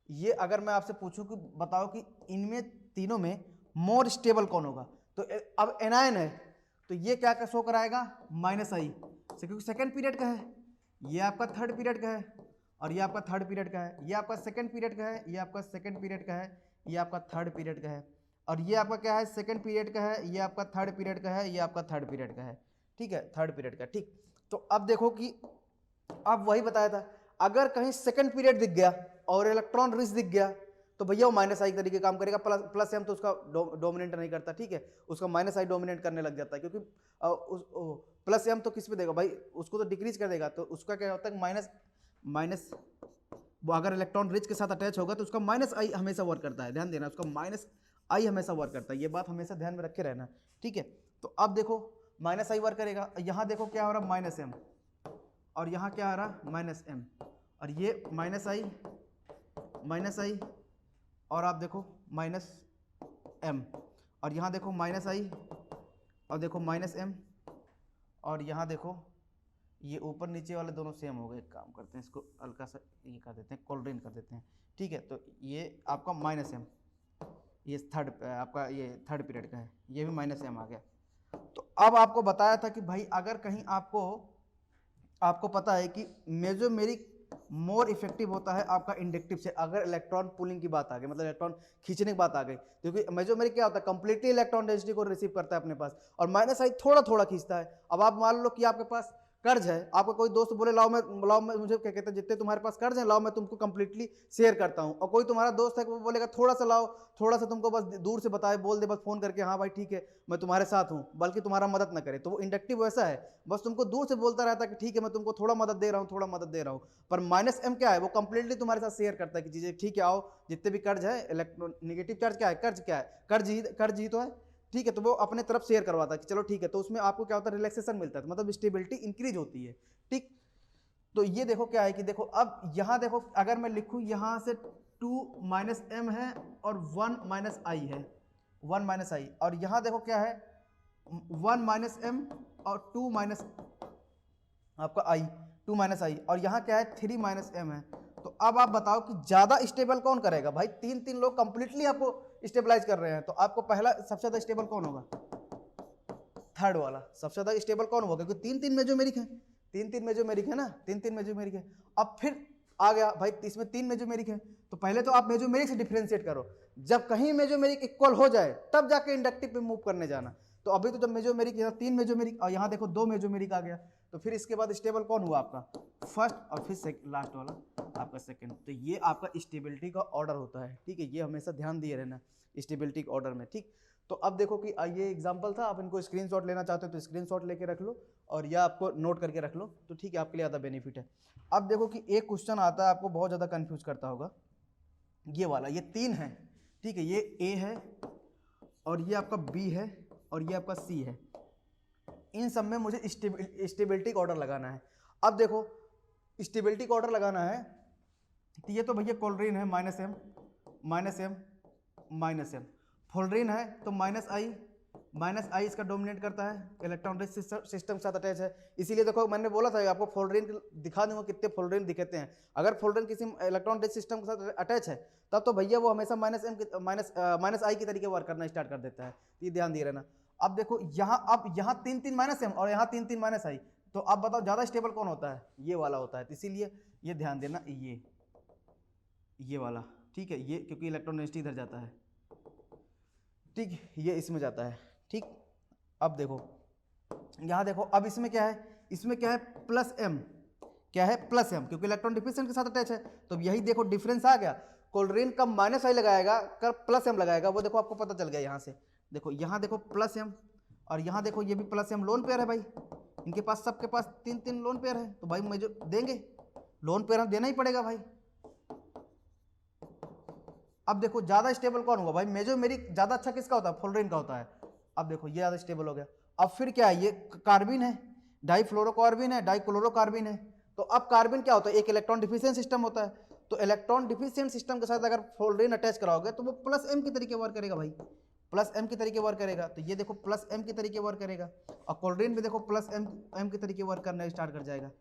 ये अगर मैं आपसे पूछूं कि बताओ कि इनमें तीनों में मोर स्टेबल कौन होगा, तो अब एनायन है तो ये क्या शो कराएगा -I, क्योंकि सेकंड पीरियड का है, ये आपका थर्ड पीरियड का है और ये आपका थर्ड पीरियड का है, ये आपका सेकंड पीरियड का है, ये आपका सेकंड पीरियड का है, ये आपका थर्ड पीरियड का है, और ये आपका क्या है सेकंड पीरियड का है, ये आपका थर्ड पीरियड का है, ये आपका थर्ड पीरियड का है। ठीक है, थर्ड पीरियड का। ठीक, तो अब देखो कि अब वही बताया था, अगर कहीं सेकंड पीरियड दिख गया और इलेक्ट्रॉन रिच दिख गया तो भैया वो -I तरीके काम करेगा। प्लस M तो उसका डोमिनेट नहीं करता। ठीक है, उसका -I डोमिनेट करने लग जाता है, क्योंकि प्लस M तो किस पे देगा भाई, उसको तो डिक्रीज कर देगा। तो उसका क्या होता है माइनस वो अगर इलेक्ट्रॉन रिच के साथ अटैच होगा तो उसका -I हमेशा वर्क करता है। ध्यान देना, उसका -I हमेशा वर्क करता है, ये बात हमेशा ध्यान में रखे रहना। ठीक है, तो अब देखो -I वर्क करेगा, यहाँ देखो क्या हो रहा -M और यहाँ क्या आ रहा -M, और ये -I और आप देखो -M, और यहाँ देखो -I और देखो -M, और यहाँ देखो ये ऊपर नीचे वाले दोनों सेम हो गए। एक काम करते हैं, इसको हल्का सा ये कर देते हैं, कोल्ड्रिन कर देते हैं। ठीक है, तो ये आपका -M, ये आपका ये थर्ड पीरियड का है, ये भी -M आ गया। तो अब आपको बताया था कि भाई अगर कहीं आपको पता है कि मेजोमेरिक मोर इफेक्टिव होता है आपका इंडक्टिव से, अगर इलेक्ट्रॉन पुलिंग की बात आ गई, मतलब इलेक्ट्रॉन खींचने की बात आ गई, क्योंकि मेजोमेरिक क्या होता है कंप्लीटली इलेक्ट्रॉन डेंसिटी को रिसीव करता है अपने पास, और -I थोड़ा थोड़ा खींचता है। अब आप मान लो कि आपके पास कर्ज है, आपका कोई दोस्त बोले लाओ मैं मुझे क्या कहते हैं जितने तुम्हारे पास कर्ज है लाओ मैं तुमको कंप्लीटली शेयर करता हूं, और कोई तुम्हारा दोस्त है वो बोलेगा थोड़ा सा लाओ, थोड़ा सा तुमको बस दूर से बताए बोल दे बस फोन करके हाँ भाई ठीक है मैं तुम्हारे साथ हूं, बल्कि तुम्हारा मदद ना करे, तो वो इंडक्टिव वैसा है, बस तुमको दूर से बोलता रहता है कि ठीक है मैं तुमको थोड़ा मदद दे रहा हूँ थोड़ा मदद दे रहा हूँ। पर -M क्या है, वो कंप्लीटली तुम्हारे साथ शेयर करता है कि चीजें ठीक है आओ, जितने भी कर्ज है नेगेटिव चार्ज क्या है, कर्ज ही तो है। ठीक है, तो वो अपने तरफ शेयर करवाता है कि चलो ठीक है, तो उसमें आपको क्या होता है रिलैक्सेशन मिलता है, मतलब स्टेबिलिटी इंक्रीज होती है। ठीक, तो ये देखो क्या है कि देखो अब यहाँ देखो अगर मैं लिखूँ यहाँ से 2 -M है और 1 -I है, 1 -I, और यहाँ देखो क्या है 1 -M और 2 आपका I, 2 -I, और यहाँ क्या है 3 -M है। तो अब आप बताओ कि ज्यादा स्टेबल कौन करेगा भाई, तीन लोग कंप्लीटली आपको स्टेबलाइज कर रहे हैं, तो आपको पहला सबसे ज्यादा स्टेबल कौन होगा, थर्ड वाला सबसे ज्यादा स्टेबल कौन होगा, क्योंकि तीन मेजोमेरिक है, तीन मेजोमेरिक है ना, तीन मेजोमेरिक है। अब फिर आ गया भाई इसमें 3 मेजोमेरिक है, तो पहले तो आप मेजोमेरिक से डिफरेंशिएट करो, जब कहीं मेजोमेरिक इक्वल हो जाए तब जाके इंडक्टिव पे मूव करने जाना। तो अभी तो जब मेजोमेरिक यहाँ 3 मेजोमेरिक और यहाँ देखो 2 मेजोमेरिक आ गया, तो फिर इसके बाद स्टेबल कौन हुआ आपका फर्स्ट, और फिर लास्ट वाला आपका सेकंड। तो ये आपका स्टेबिलिटी का ऑर्डर होता है। ठीक है, ये हमेशा ध्यान दिए रहना स्टेबिलिटी के ऑर्डर में। ठीक, तो अब देखो कि ये एग्जांपल था, आप इनको स्क्रीनशॉट लेना चाहते हो तो स्क्रीनशॉट लेके रख लो, और या आपको नोट करके रख लो, तो ठीक है आपके लिए ज़्यादा बेनिफिट है। अब देखो कि एक क्वेश्चन आता है आपको बहुत ज़्यादा कंफ्यूज करता होगा, ये वाला, ये 3 है। ठीक है, ये A है और ये आपका B है और ये आपका C है, इन सब में मुझे स्टेबिलिटी का ऑर्डर लगाना है। अब देखो स्टेबिलिटी का ऑर्डर लगाना है, तो ये तो भैया कोल्ड्रिन है -M, फ्लोरीन है तो -I इसका डोमिनेट करता है, इलेक्ट्रॉन रिच सिस्टम के साथ अटैच है, इसीलिए देखो मैंने बोला था आपको फ्लोरीन दिखा दूंगा कितने फ्लोरीन दिखते हैं। अगर फ्लोरीन किसी इलेक्ट्रॉन रिच सिस्टम के साथ अटैच है तब तो भैया वो हमेशा -I की तरीके वर्क करना स्टार्ट कर देता है, ये ध्यान दिए रहना। अब देखो यहाँ 3 -M और यहाँ 3 -I, तो अब बताओ ज्यादा स्टेबल कौन होता है, ये वाला होता है, तो इसीलिए ये ध्यान देना ये वाला। ठीक है, ये क्योंकि इलेक्ट्रॉन डेंसिटी इधर जाता है, ठीक, ये इसमें जाता है। ठीक, अब देखो यहाँ देखो, अब इसमें क्या है +M, क्या है +M, क्योंकि इलेक्ट्रॉन डिफिशिएंट के साथ अटैच है, तो यही देखो डिफरेंस आ गया, कोल्ड्रिन का -I लगाएगा कर +M लगाएगा, वो देखो आपको पता चल गया। यहाँ से देखो, यहाँ देखो +M और यहाँ देखो ये भी +M लोन पेयर है भाई, इनके पास सबके पास 3 लोन पेयर है, तो भाई मुझे देंगे, लोन पेयर हम देना ही पड़ेगा भाई। अब देखो ज्यादा स्टेबल कौन होगा भाई, मेजोमेरिक ज्यादा अच्छा किसका होता है, फ्लोरीन का होता है। अब देखो ये ज्यादा स्टेबल हो गया। अब फिर क्या है, ये कार्बिन है, डाइफ्लोरोकार्बिन है, डाइक्लोरोकार्बिन है। तो अब कार्बिन क्या होता है, एक इलेक्ट्रॉन डिफिशिएंट सिस्टम होता है। तो इलेक्ट्रॉन डिफिशिएंट सिस्टम के साथ अगर फ्लोरीन अटैच कराओगे तो वो +m के तरीके वर्क करेगा भाई, +m के तरीके वर्क करेगा। तो ये देखो +m के तरीके वर्क करेगा, और क्लोरीन भी देखो +m के तरीके वर्क करना स्टार्ट कर जाएगा।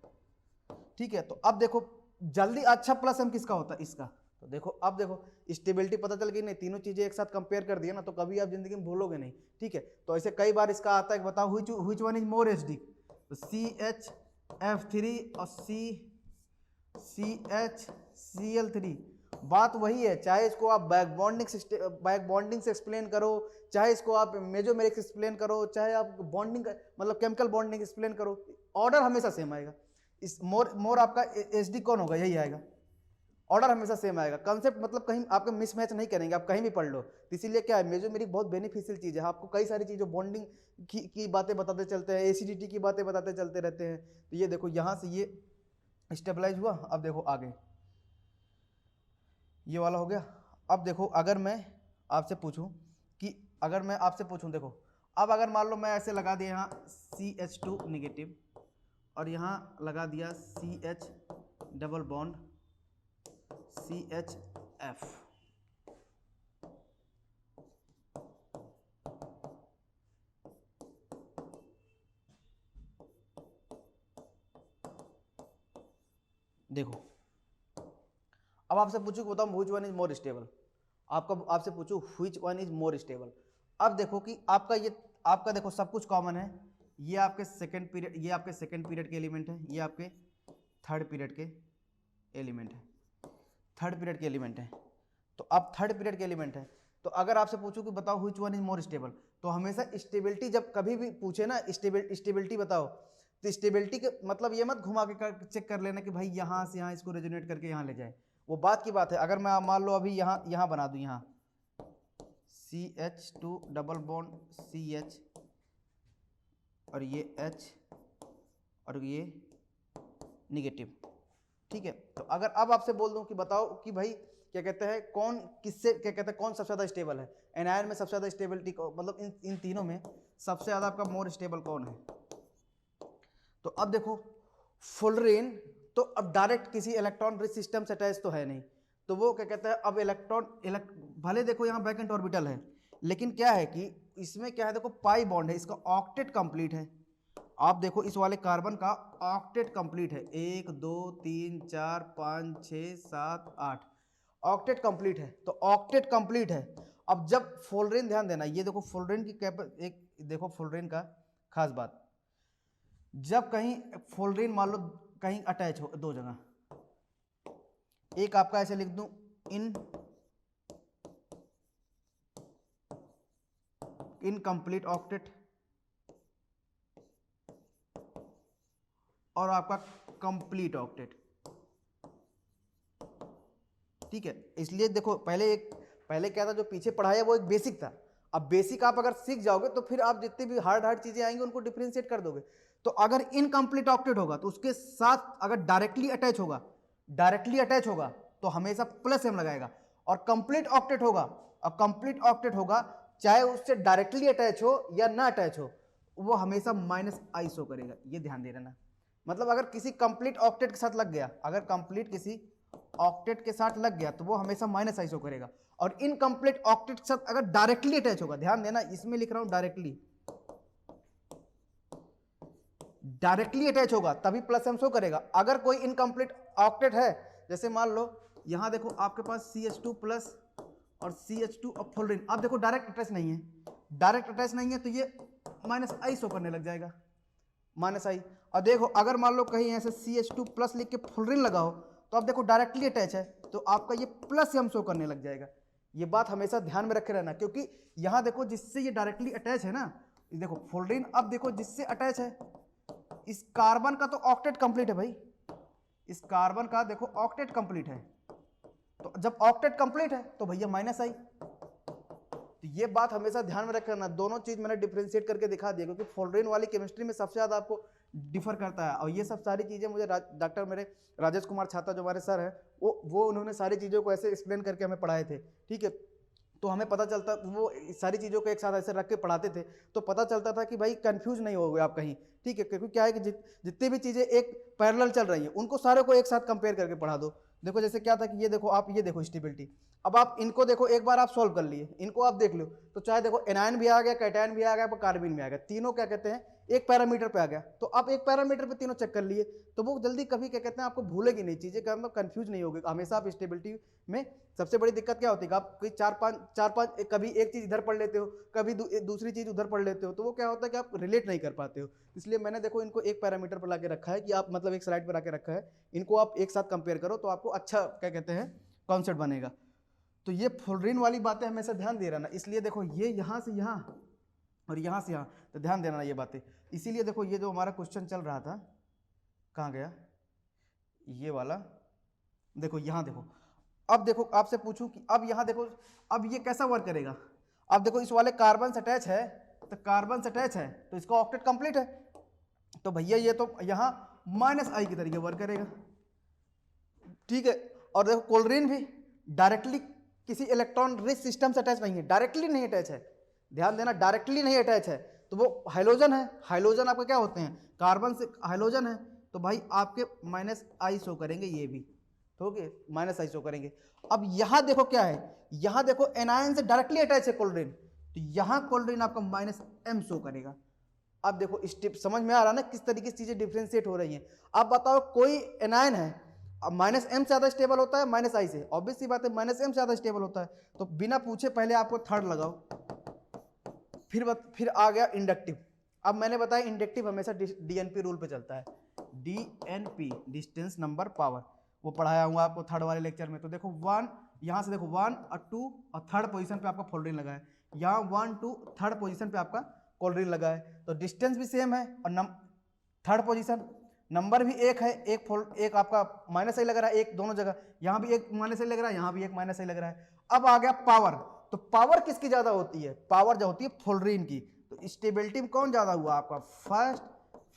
ठीक है, तो अब देखो जल्दी अच्छा +m किसका होता है, इसका। तो देखो अब देखो स्टेबिलिटी पता चल गई नहीं, तीनों चीजें एक साथ कंपेयर कर दिया ना, तो कभी आप जिंदगी में भूलोगे नहीं। ठीक है, तो ऐसे कई बार इसका आता है, बताओ which one is more acidic, तो CHF3 और CHCl3। बात वही है, चाहे इसको आप बैक बॉन्डिंग से एक्सप्लेन करो, चाहे इसको आप मेजोमेरिक से एक्सप्लेन करो, चाहे आप बॉन्डिंग मतलब केमिकल बॉन्डिंग एक्सप्लेन करो, ऑर्डर हमेशा सेम आएगा। इस मोर आपका एसिडिक कौन होगा, यही आएगा, ऑर्डर हमेशा सेम आएगा। कंसेप्ट मतलब कहीं आपके मिसमैच नहीं करेंगे, आप कहीं भी पढ़ लो। तो इसीलिए क्या है, मेजोमेरिक बहुत बेनिफिशियल चीज़ है, आपको कई सारी चीज़ें बॉन्डिंग की बातें बताते चलते हैं, एसिडिटी की बातें बताते चलते रहते हैं। तो ये देखो यहाँ से ये स्टेबलाइज हुआ। अब देखो आगे ये वाला हो गया। अब देखो अगर मैं आपसे पूछूं देखो, अब अगर मान लो मैं ऐसे लगा दिया यहाँ CH2 नेगेटिव और यहाँ लगा दिया CH डबल बॉन्ड CHF, देखो अब आपसे पूछूं कि बताओ which one is more stable, आपसे पूछूं which one is more stable. अब देखो कि आपका देखो सब कुछ कॉमन है, ये आपके सेकंड पीरियड के एलिमेंट है, ये आपके थर्ड पीरियड के एलिमेंट है, तो अब थर्ड पीरियड के एलिमेंट है। तो अगर आपसे पूछूं कि बताओ which one is more stable, तो हमेशा स्टेबिलिटी जब कभी भी पूछे ना, स्टेबिलिटी बताओ, तो स्टेबिलिटी के मतलब ये मत घुमा के चेक कर लेना कि भाई यहाँ से यहाँ इसको रेजोनेट करके यहाँ ले जाए, वो बात की बात है। अगर मैं मान लो अभी यहाँ बना दूँ, यहाँ CH2 डबल बॉन्ड CH और ये H और ये निगेटिव, ठीक है। तो अगर अब आपसे बोल दूं कि बताओ कि भाई क्या कहते हैं, कौन सबसे ज़्यादा स्टेबल है, एनायन में सबसे ज़्यादा स्टेबिलिटी मतलब इन तीनों में सबसे ज़्यादा आपका मोर स्टेबल कौन है। तो अब देखो फ्लोरीन तो अब डायरेक्ट किसी इलेक्ट्रॉन रिच सिस्टम से अटैच तो है नहीं, तो वो क्या कहते हैं, अब भले देखो यहाँ वैकेंट ऑर्बिटल है, लेकिन क्या है कि इसमें क्या है, देखो पाई बॉन्ड है, इसका ऑक्टेट कंप्लीट है। आप देखो इस वाले कार्बन का ऑक्टेट कंप्लीट है, 1 2 3 4 5 6 7 8 ऑक्टेट कंप्लीट है, तो ऑक्टेट कंप्लीट है। अब जब फ्लोरीन, ध्यान देना, ये देखो फ्लोरीन की देखो फ्लोरीन का खास बात, जब कहीं फ्लोरीन मान लो कहीं अटैच हो दो जगह, एक आपका ऐसे लिख दूं इनकम्प्लीट ऑक्टेट और आपका कंप्लीट ऑक्टेट, ठीक है। इसलिए देखो पहले क्या था, जो पीछे पढ़ाया वो एक बेसिक था। अब बेसिक आप अगर सीख जाओगे तो फिर आप जितनी भी हार्ड चीजें आएंगी उनको डिफरेंशिएट कर दोगे। तो अगर इनकम्प्लीट ऑक्टेट होगा तो उसके साथ अगर डायरेक्टली अटैच होगा तो हमेशा +m लगाएगा, और कंप्लीट ऑक्टेट होगा चाहे उससे डायरेक्टली अटैच हो या ना अटैच हो, वो हमेशा -i शो करेगा। ये ध्यान दे रहना, मतलब अगर किसी कंप्लीट ऑक्टेट के साथ लग गया, किसी ऑक्टेट के साथ लग गया तो वो हमेशा -i शो करेगा, और इनकम्प्लीट ऑक्टेट के साथ अगर डायरेक्टली अटैच होगा, ध्यान देना इसमें लिख रहा हूं डायरेक्टली अटैच होगा तभी +m शो करेगा। अगर कोई इनकम्प्लीट ऑक्टेट है, जैसे मान लो यहां देखो आपके पास CH2+ और CH2 और फ्लोरीन, अब देखो डायरेक्ट अटैच नहीं है, तो ये -i शो करने लग जाएगा, -i। और देखो अगर मान लो कहीं ऐसे CH2+ लिख के फ्लोरीन लगाओ, तो अब देखो डायरेक्टली अटैच है, तो आपका ये +m शो करने लग जाएगा। ये बात हमेशा ध्यान में रखे रहना, क्योंकि यहां देखो जिससे ये डायरेक्टली अटैच है ना, देखो फ्लोरीन, अब देखो जिससे अटैच है, इस कार्बन का तो ऑक्टेट कंप्लीट है भाई, इस कार्बन का देखो ऑक्टेट कंप्लीट है, तो जब ऑक्टेट कंप्लीट है तो भैया -i। तो ये बात हमेशा ध्यान में रखना, दोनों चीज मैंने डिफरेंशिएट करके दिखा दिया, क्योंकि फ्लोरीन वाली केमिस्ट्री में सबसे ज्यादा आपको डिफर करता है। और ये सब सारी चीज़ें मुझे डॉक्टर मेरे राजेश कुमार छाता जो हमारे सर हैं, वो उन्होंने सारी चीज़ों को ऐसे एक्सप्लेन करके हमें पढ़ाए थे, ठीक है। तो हमें पता चलता, वो सारी चीज़ों को एक साथ ऐसे रख के पढ़ाते थे, तो पता चलता था कि भाई कंफ्यूज नहीं हो गए आप कहीं, ठीक है। क्योंकि क्या है कि जितनी भी चीज़ें एक पैरेलल चल रही हैं उनको सारे को एक साथ कंपेयर करके पढ़ा दो। देखो जैसे क्या था कि ये देखो आप, ये देखो स्टेबिलिटी, अब आप इनको देखो, एक बार आप सॉल्व कर लिए, इनको आप देख लो, तो चाहे देखो एनायन भी आ गया, कैटायन भी आ गया, कार्बन भी आ गया, तीनों क्या कहते हैं एक पैरामीटर पे आ गया। तो आप एक पैरामीटर पे तीनों चेक कर लिए, तो वो जल्दी कभी क्या कहते हैं आपको भूलेगी नहीं चीज़ें, का मतलब कंफ्यूज नहीं होगी हमेशा। आप स्टेबिलिटी में सबसे बड़ी दिक्कत क्या होती है, आप कोई चार पांच कभी एक चीज़ इधर पढ़ लेते हो, कभी दूसरी चीज़ उधर पढ़ लेते हो, तो वो क्या होता है कि आप रिलेट नहीं कर पाते हो। इसलिए मैंने देखो इनको एक पैरामीटर पर ला के रखा है कि आप मतलब एक स्लाइड पर ला के रखा है, इनको आप एक साथ कंपेयर करो तो आपको अच्छा क्या कहते हैं कॉन्सेप्ट बनेगा। तो ये फुलरिन वाली बातें हमेशा ध्यान दे रहना। इसलिए देखो ये यहाँ से यहाँ और यहाँ से यहाँ, तो ध्यान देना ये बातें। इसीलिए देखो ये जो हमारा क्वेश्चन चल रहा था, कहाँ गया ये वाला, देखो यहाँ देखो। अब देखो आपसे पूछूं कि अब यहाँ देखो, अब ये कैसा वर्क करेगा। अब देखो इस वाले कार्बन से अटैच है, तो कार्बन से अटैच है तो इसका ऑक्टेट कंप्लीट है, तो भैया ये तो यहाँ -I के तरीके वर्क करेगा, ठीक है। और देखो कोल्ड्रीन भी डायरेक्टली किसी इलेक्ट्रॉन रिच सिस्टम से अटैच नहीं है, डायरेक्टली नहीं अटैच है, ध्यान देना, डायरेक्टली नहीं अटैच है। तो वो हाइड्रोजन है, हाइड्रोजन आपके क्या होते हैं, कार्बन से हाइड्रोजन है, तो भाई आपके -I शो करेंगे, ये भी तो ओके -I शो करेंगे। अब यहाँ देखो क्या है, यहाँ देखो एनायन से डायरेक्टली अटैच है कोल्ड्रीन, तो यहाँ कोल्ड्रीन आपका -M शो करेगा। अब देखो स्टेप समझ में आ रहा है ना किस तरीके से चीजें डिफ्रेंशिएट हो रही हैं। अब बताओ कोई एनायन है, अब -M ज्यादा स्टेबल होता है -I से, ऑब्वियस सी बात है -M ज्यादा स्टेबल होता है, तो बिना पूछे पहले आपको थर्ड लगाओ, फिर आ गया इंडक्टिव। अब मैंने बताया इंडक्टिव हमेशा DNP रूल पे चलता है, DNP डिस्टेंस नंबर पावर, वो पढ़ाया हूँ आपको थर्ड वाले लेक्चर में। तो देखो 1, यहाँ से देखो 1 और 2 और थर्ड पोजीशन पे आपका फ्लोरीन लगा है, यहाँ 1 2 थर्ड पोजीशन पे आपका कोल्ड्रीन लगा है, तो डिस्टेंस भी सेम है और थर्ड पोजीशन नंबर भी एक है, एक आपका -I लग रहा है, एक दोनों जगह, यहाँ भी एक -I लग रहा है, यहाँ भी एक -I लग रहा है। अब आ गया पावर, तो पावर किसकी ज्यादा होती है, पावर जो होती है फ्लोरीन की। तो स्टेबिलिटी में कौन ज्यादा हुआ आपका फर्स्ट,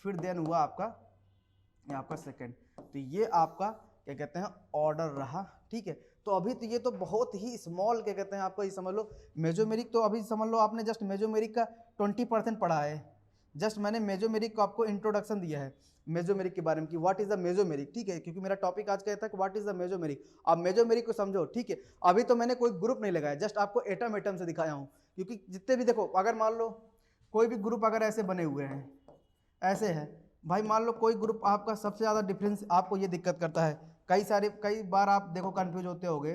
फिर देन हुआ आपका सेकंड, तो ये आपका क्या कहते हैं ऑर्डर रहा, ठीक है। तो अभी तो ये तो बहुत ही स्मॉल क्या कहते हैं आपको ये समझ लो मेजोमेरिक, तो अभी समझ लो आपने जस्ट मेजोमेरिक का 20% पढ़ा है, जस्ट मैंने मेजोमेरिक को आपको इंट्रोडक्शन दिया है मेजोमेरिक के बारे में कि व्हाट इज द मेजोमेरिक, ठीक है, क्योंकि मेरा टॉपिक आज कहता है कि व्हाट इज द मेजोमेरिक। आप मेजोमेरिक को समझो, ठीक है। अभी तो मैंने कोई ग्रुप नहीं लगाया, जस्ट आपको एटम से दिखाया हूँ, क्योंकि जितने भी देखो अगर मान लो कोई भी ग्रुप अगर ऐसे बने हुए हैं, ऐसे है भाई, मान लो कोई ग्रुप आपका सबसे ज़्यादा डिफरेंस आपको ये दिक्कत करता है, कई बार आप देखो कंफ्यूज होते होगे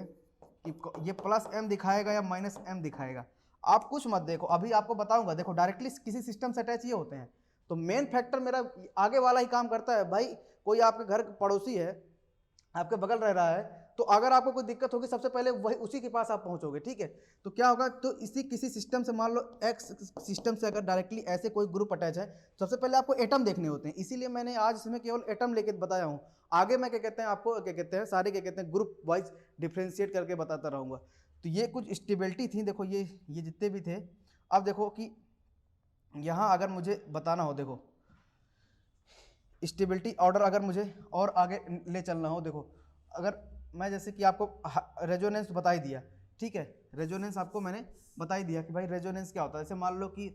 कि ये +M दिखाएगा या -M दिखाएगा। आप कुछ मत देखो, अभी आपको बताऊंगा, देखो डायरेक्टली किसी सिस्टम से अटैच ये होते हैं, तो मेन फैक्टर मेरा आगे वाला ही काम करता है। भाई कोई आपके घर पड़ोसी है, आपके बगल रह रहा है, तो अगर आपको कोई दिक्कत होगी सबसे पहले वही उसी के पास आप पहुंचोगे, ठीक है। तो क्या होगा, तो इसी किसी सिस्टम से मान लो X सिस्टम से अगर डायरेक्टली ऐसे कोई ग्रुप अटैच है, सबसे पहले आपको एटम देखने होते हैं, इसीलिए मैंने आज इसमें केवल एटम लेके बताया हूँ। आगे मैं क्या कहते हैं आपको क्या कहते हैं सारे क्या कहते हैं ग्रुप वाइज डिफ्रेंशिएट करके बताता रहूँगा। तो ये कुछ स्टेबिलिटी थी, देखो ये जितने भी थे। अब देखो कि यहाँ अगर मुझे बताना हो, देखो स्टेबिलिटी ऑर्डर अगर मुझे और आगे ले चलना हो, देखो अगर मैं जैसे कि आपको रेजोनेंस बता ही दिया, ठीक है, रेजोनेंस आपको मैंने बता ही दिया कि भाई रेजोनेंस क्या होता है। जैसे मान लो कि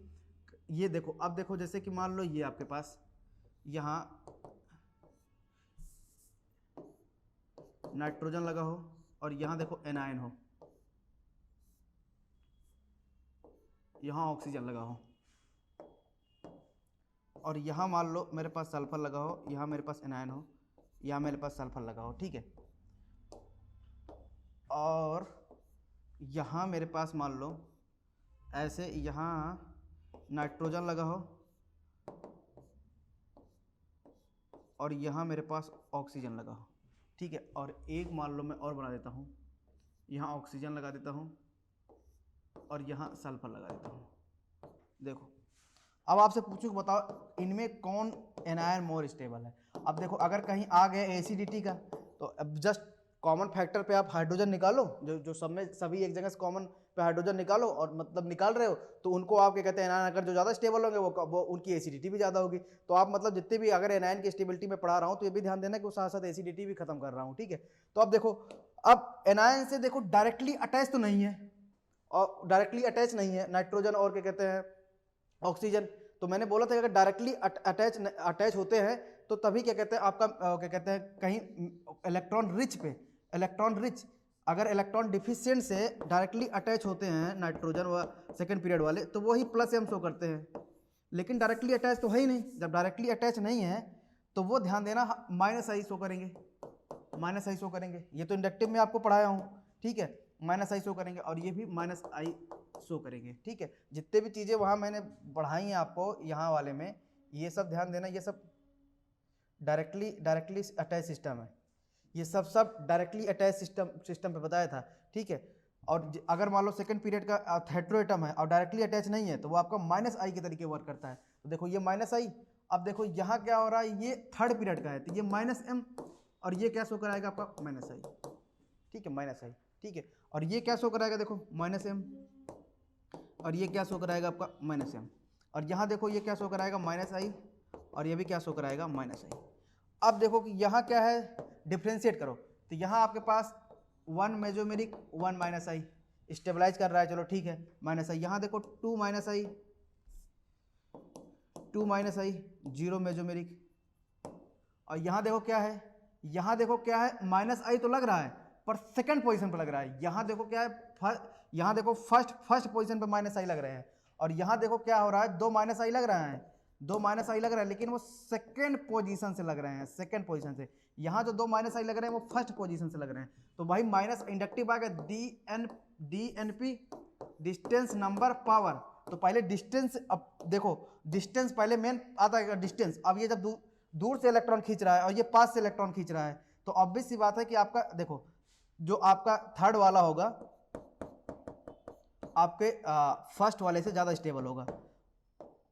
ये देखो, अब देखो जैसे कि मान लो ये आपके पास यहाँ नाइट्रोजन लगा हो और यहाँ देखो एनायन हो, यहाँ ऑक्सीजन लगा हो, और यहाँ मान लो मेरे पास सल्फर लगा हो, यहाँ मेरे पास एनायन हो, यहाँ मेरे पास सल्फर लगा हो, ठीक है। और यहाँ मेरे पास मान लो ऐसे यहाँ नाइट्रोजन लगा हो और यहाँ मेरे पास ऑक्सीजन लगा हो, ठीक है। और एक मान लो मैं और बना देता हूँ, यहाँ ऑक्सीजन लगा देता हूँ और यहाँ सल्फर लगा देता हूँ। देखो अब आपसे पूछूँ बताओ इनमें कौन एनायन मोर स्टेबल है। अब देखो अगर कहीं आ गया एसिडिटी का, तो अब जस्ट कॉमन फैक्टर पे आप हाइड्रोजन निकालो, जो सब में सभी एक जगह से कॉमन पे हाइड्रोजन निकालो, और मतलब निकाल रहे हो तो उनको आप क्या कहते हैं एनायन, अगर जो ज़्यादा स्टेबल होंगे वो उनकी एसिडिटी भी ज़्यादा होगी। तो आप मतलब जितने भी अगर एनायन की स्टेबिलिटी में पढ़ा रहा हूँ तो ये भी ध्यान देना कि उस साथ साथ एसिडिटी भी खत्म कर रहा हूँ, ठीक है। तो अब देखो, अब एनायन से देखो डायरेक्टली अटैच तो नहीं है, और डायरेक्टली अटैच नहीं है नाइट्रोजन और क्या कहते हैं ऑक्सीजन। तो मैंने बोला था कि अगर डायरेक्टली अटैच होते हैं तो तभी क्या कहते हैं आपका क्या कहते हैं कहीं इलेक्ट्रॉन रिच पे, इलेक्ट्रॉन रिच, अगर इलेक्ट्रॉन डिफिशिएंट से डायरेक्टली अटैच होते हैं नाइट्रोजन व सेकंड पीरियड वाले तो वही +m शो करते हैं, लेकिन डायरेक्टली अटैच तो है ही नहीं। जब डायरेक्टली अटैच नहीं है तो वो ध्यान देना -i शो करेंगे, -i शो करेंगे। ये तो इंडक्टिव में आपको पढ़ाया हूँ, ठीक है, -i शो करेंगे, और ये भी -i शो करेंगे, ठीक है। जितने भी चीज़ें वहाँ मैंने पढ़ाई हैं आपको यहाँ वाले में, ये सब ध्यान देना, ये सब डायरेक्टली अटैच सिस्टम है, ये सब डायरेक्टली अटैच सिस्टम पे बताया था, ठीक है। और अगर मान लो सेकंड पीरियड का हेट्रोएटम है और डायरेक्टली अटैच नहीं है तो वो आपका -i के तरीके वर्क करता है। तो देखो ये -i, अब देखो यहाँ क्या हो रहा है, ये थर्ड पीरियड का है तो ये -m, और ये क्या शो कराएगा आपका -i, ठीक है, -i, ठीक है। और ये क्या शो कराएगा, देखो -m, और ये क्या शो कराएगा आपका -m, और यहाँ देखो ये क्या शो कराएगा -i, और ये भी क्या शो कराएगा -i। अब देखो कि यहाँ क्या है, डिफ्रेंशिएट करो तो यहाँ आपके पास 1 मेजोमेरिक 1 -i स्टेबलाइज कर रहा है, चलो ठीक है, -i। यहाँ देखो 2 -i 0 मेजोमेरिक, और यहाँ देखो क्या है, यहाँ देखो क्या है, -i तो लग रहा है पर सेकंड पोजीशन पर लग रहा है। यहाँ देखो क्या है, यहाँ देखो फर्स्ट पोजीशन पर -i लग रहे हैं, और यहाँ देखो क्या हो रहा है, 2 -i लग रहा है, 2 -i लग रहा है, लेकिन वो सेकंड पोजीशन से लग रहे हैं, सेकंड पोजीशन से। यहाँ जो 2 -i लग रहे हैं वो फर्स्ट पोजीशन से लग रहे हैं। तो भाई माइनस इंडक्टिव आ गया DNP, डिस्टेंस नंबर पावर। तो पहले डिस्टेंस, अब देखो डिस्टेंस पहले मेन आता है डिस्टेंस, अब ये जब दूर से इलेक्ट्रॉन खींच रहा है और ये पास से इलेक्ट्रॉन खींच रहा है तो ऑब्वियस सी बात है कि आपका देखो जो आपका थर्ड वाला होगा आपके फर्स्ट वाले से ज़्यादा स्टेबल होगा,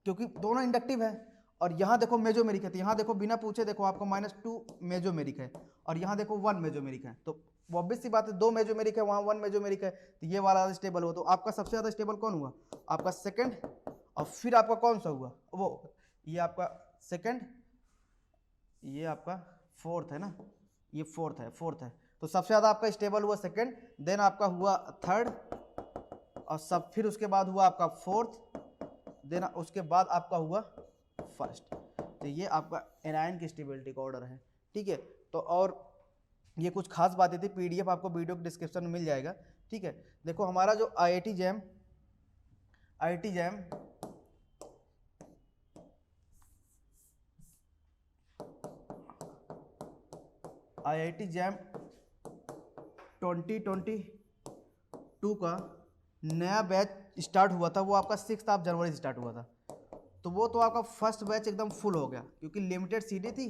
क्योंकि दोनों इंडक्टिव है। और यहाँ देखो मेजोमेरिक है, तो यहाँ देखो बिना पूछे देखो आपको -2 मेजोमेरिक है, और यहाँ देखो 1 मेजोमेरिक है। तो ऑब्वियस सी बात है 2 मेजोमेरिक है, वहाँ 1 मेजोमेरिक है, तो ये वाला स्टेबल हुआ। तो आपका सबसे ज़्यादा स्टेबल कौन हुआ, आपका सेकंड, और फिर आपका कौन सा हुआ, वो ये आपका सेकंड, ये आपका फोर्थ है ना, ये फोर्थ है। तो सबसे ज़्यादा आपका स्टेबल हुआ सेकंड, देन आपका हुआ थर्ड, और सब फिर उसके बाद हुआ आपका फोर्थ, देन उसके बाद आपका हुआ फर्स्ट। तो ये आपका एनायन की स्टेबिलिटी का ऑर्डर है, ठीक है। तो और ये कुछ खास बातें थी, PDF आपको वीडियो के डिस्क्रिप्शन में मिल जाएगा, ठीक है। देखो हमारा जो IIT जैम IIT जैम 2022 का नया बैच स्टार्ट हुआ था, वो आपका 6 जनवरी से स्टार्ट हुआ था। तो वो तो आपका फर्स्ट बैच एकदम फुल हो गया, क्योंकि लिमिटेड सीडी थी,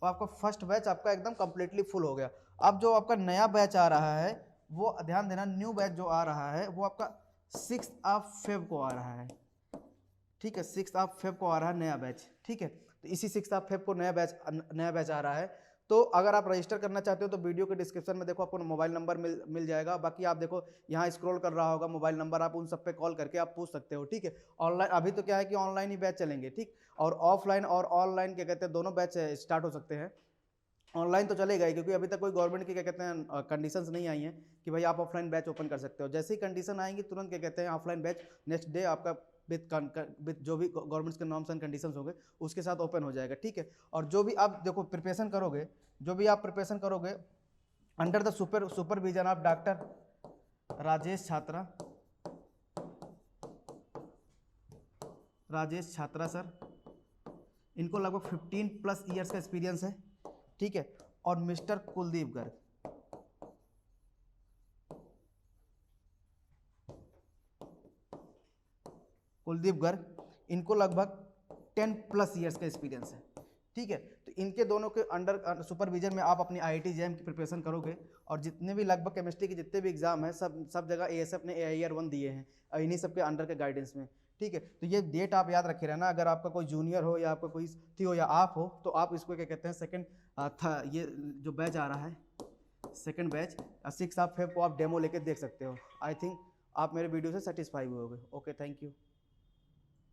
और आपका फर्स्ट बैच आपका एकदम कंप्लीटली फुल हो गया। अब जो आपका नया बैच आ रहा है वो ध्यान देना, न्यू बैच जो आ रहा है वो आपका 6 फेब को आ रहा है, ठीक है, 6 फेब को आ रहा है नया बैच, ठीक है। तो इसी 6 फेब को नया बैच आ रहा है। तो अगर आप रजिस्टर करना चाहते हो तो वीडियो के डिस्क्रिप्शन में देखो आपको मोबाइल नंबर मिल जाएगा। बाकी आप देखो यहाँ स्क्रॉल कर रहा होगा मोबाइल नंबर, आप उन सब पे कॉल करके आप पूछ सकते हो, ठीक है। ऑनलाइन अभी तो क्या है कि ऑनलाइन ही बैच चलेंगे, ठीक, और ऑफलाइन और ऑनलाइन क्या कहते हैं दोनों बैच स्टार्ट हो सकते हैं। ऑनलाइन तो चलेगा ही, क्योंकि अभी तक कोई गवर्नमेंट की क्या कहते हैं कंडीशंस नहीं आई हैं कि भाई आप ऑफलाइन बैच ओपन कर सकते हो। जैसे ही कंडीशन आएंगी तुरंत क्या कहते हैं ऑफलाइन बैच नेक्स्ट डे आपका विथ जो भी गवर्नमेंट के नॉर्म्स एंड कंडीशंस होंगे उसके साथ ओपन हो जाएगा, ठीक है। और जो भी आप देखो प्रिपरेशन करोगे, under the supervision of doctor Rajesh छात्रा सर, इनको लगभग 15+ ईयर्स का एक्सपीरियंस है, ठीक है। और मिस्टर कुलदीप गर्ग, इनको लगभग 10+ ईयर्स का एक्सपीरियंस है, ठीक है। तो इनके दोनों के अंडर सुपरविजन में आप अपनी IIT जैम की प्रिपरेशन करोगे, और जितने भी लगभग केमिस्ट्री के जितने भी एग्जाम हैं सब जगह ASF ने AIR 1 दिए हैं, और इन्हीं सब के अंडर के गाइडेंस में, ठीक है। तो ये डेट आप याद रखे रहना, अगर आपका कोई जूनियर हो या आपका कोई थी हो या आप हो तो आप इसको क्या कहते हैं सेकंड ये जो बैच आ रहा है सेकंड बैच 6 फेब को आप डेमो लेके देख सकते हो। आई थिंक आप मेरे वीडियो से सेटिस्फाई हुए होगे। Okay, thank you.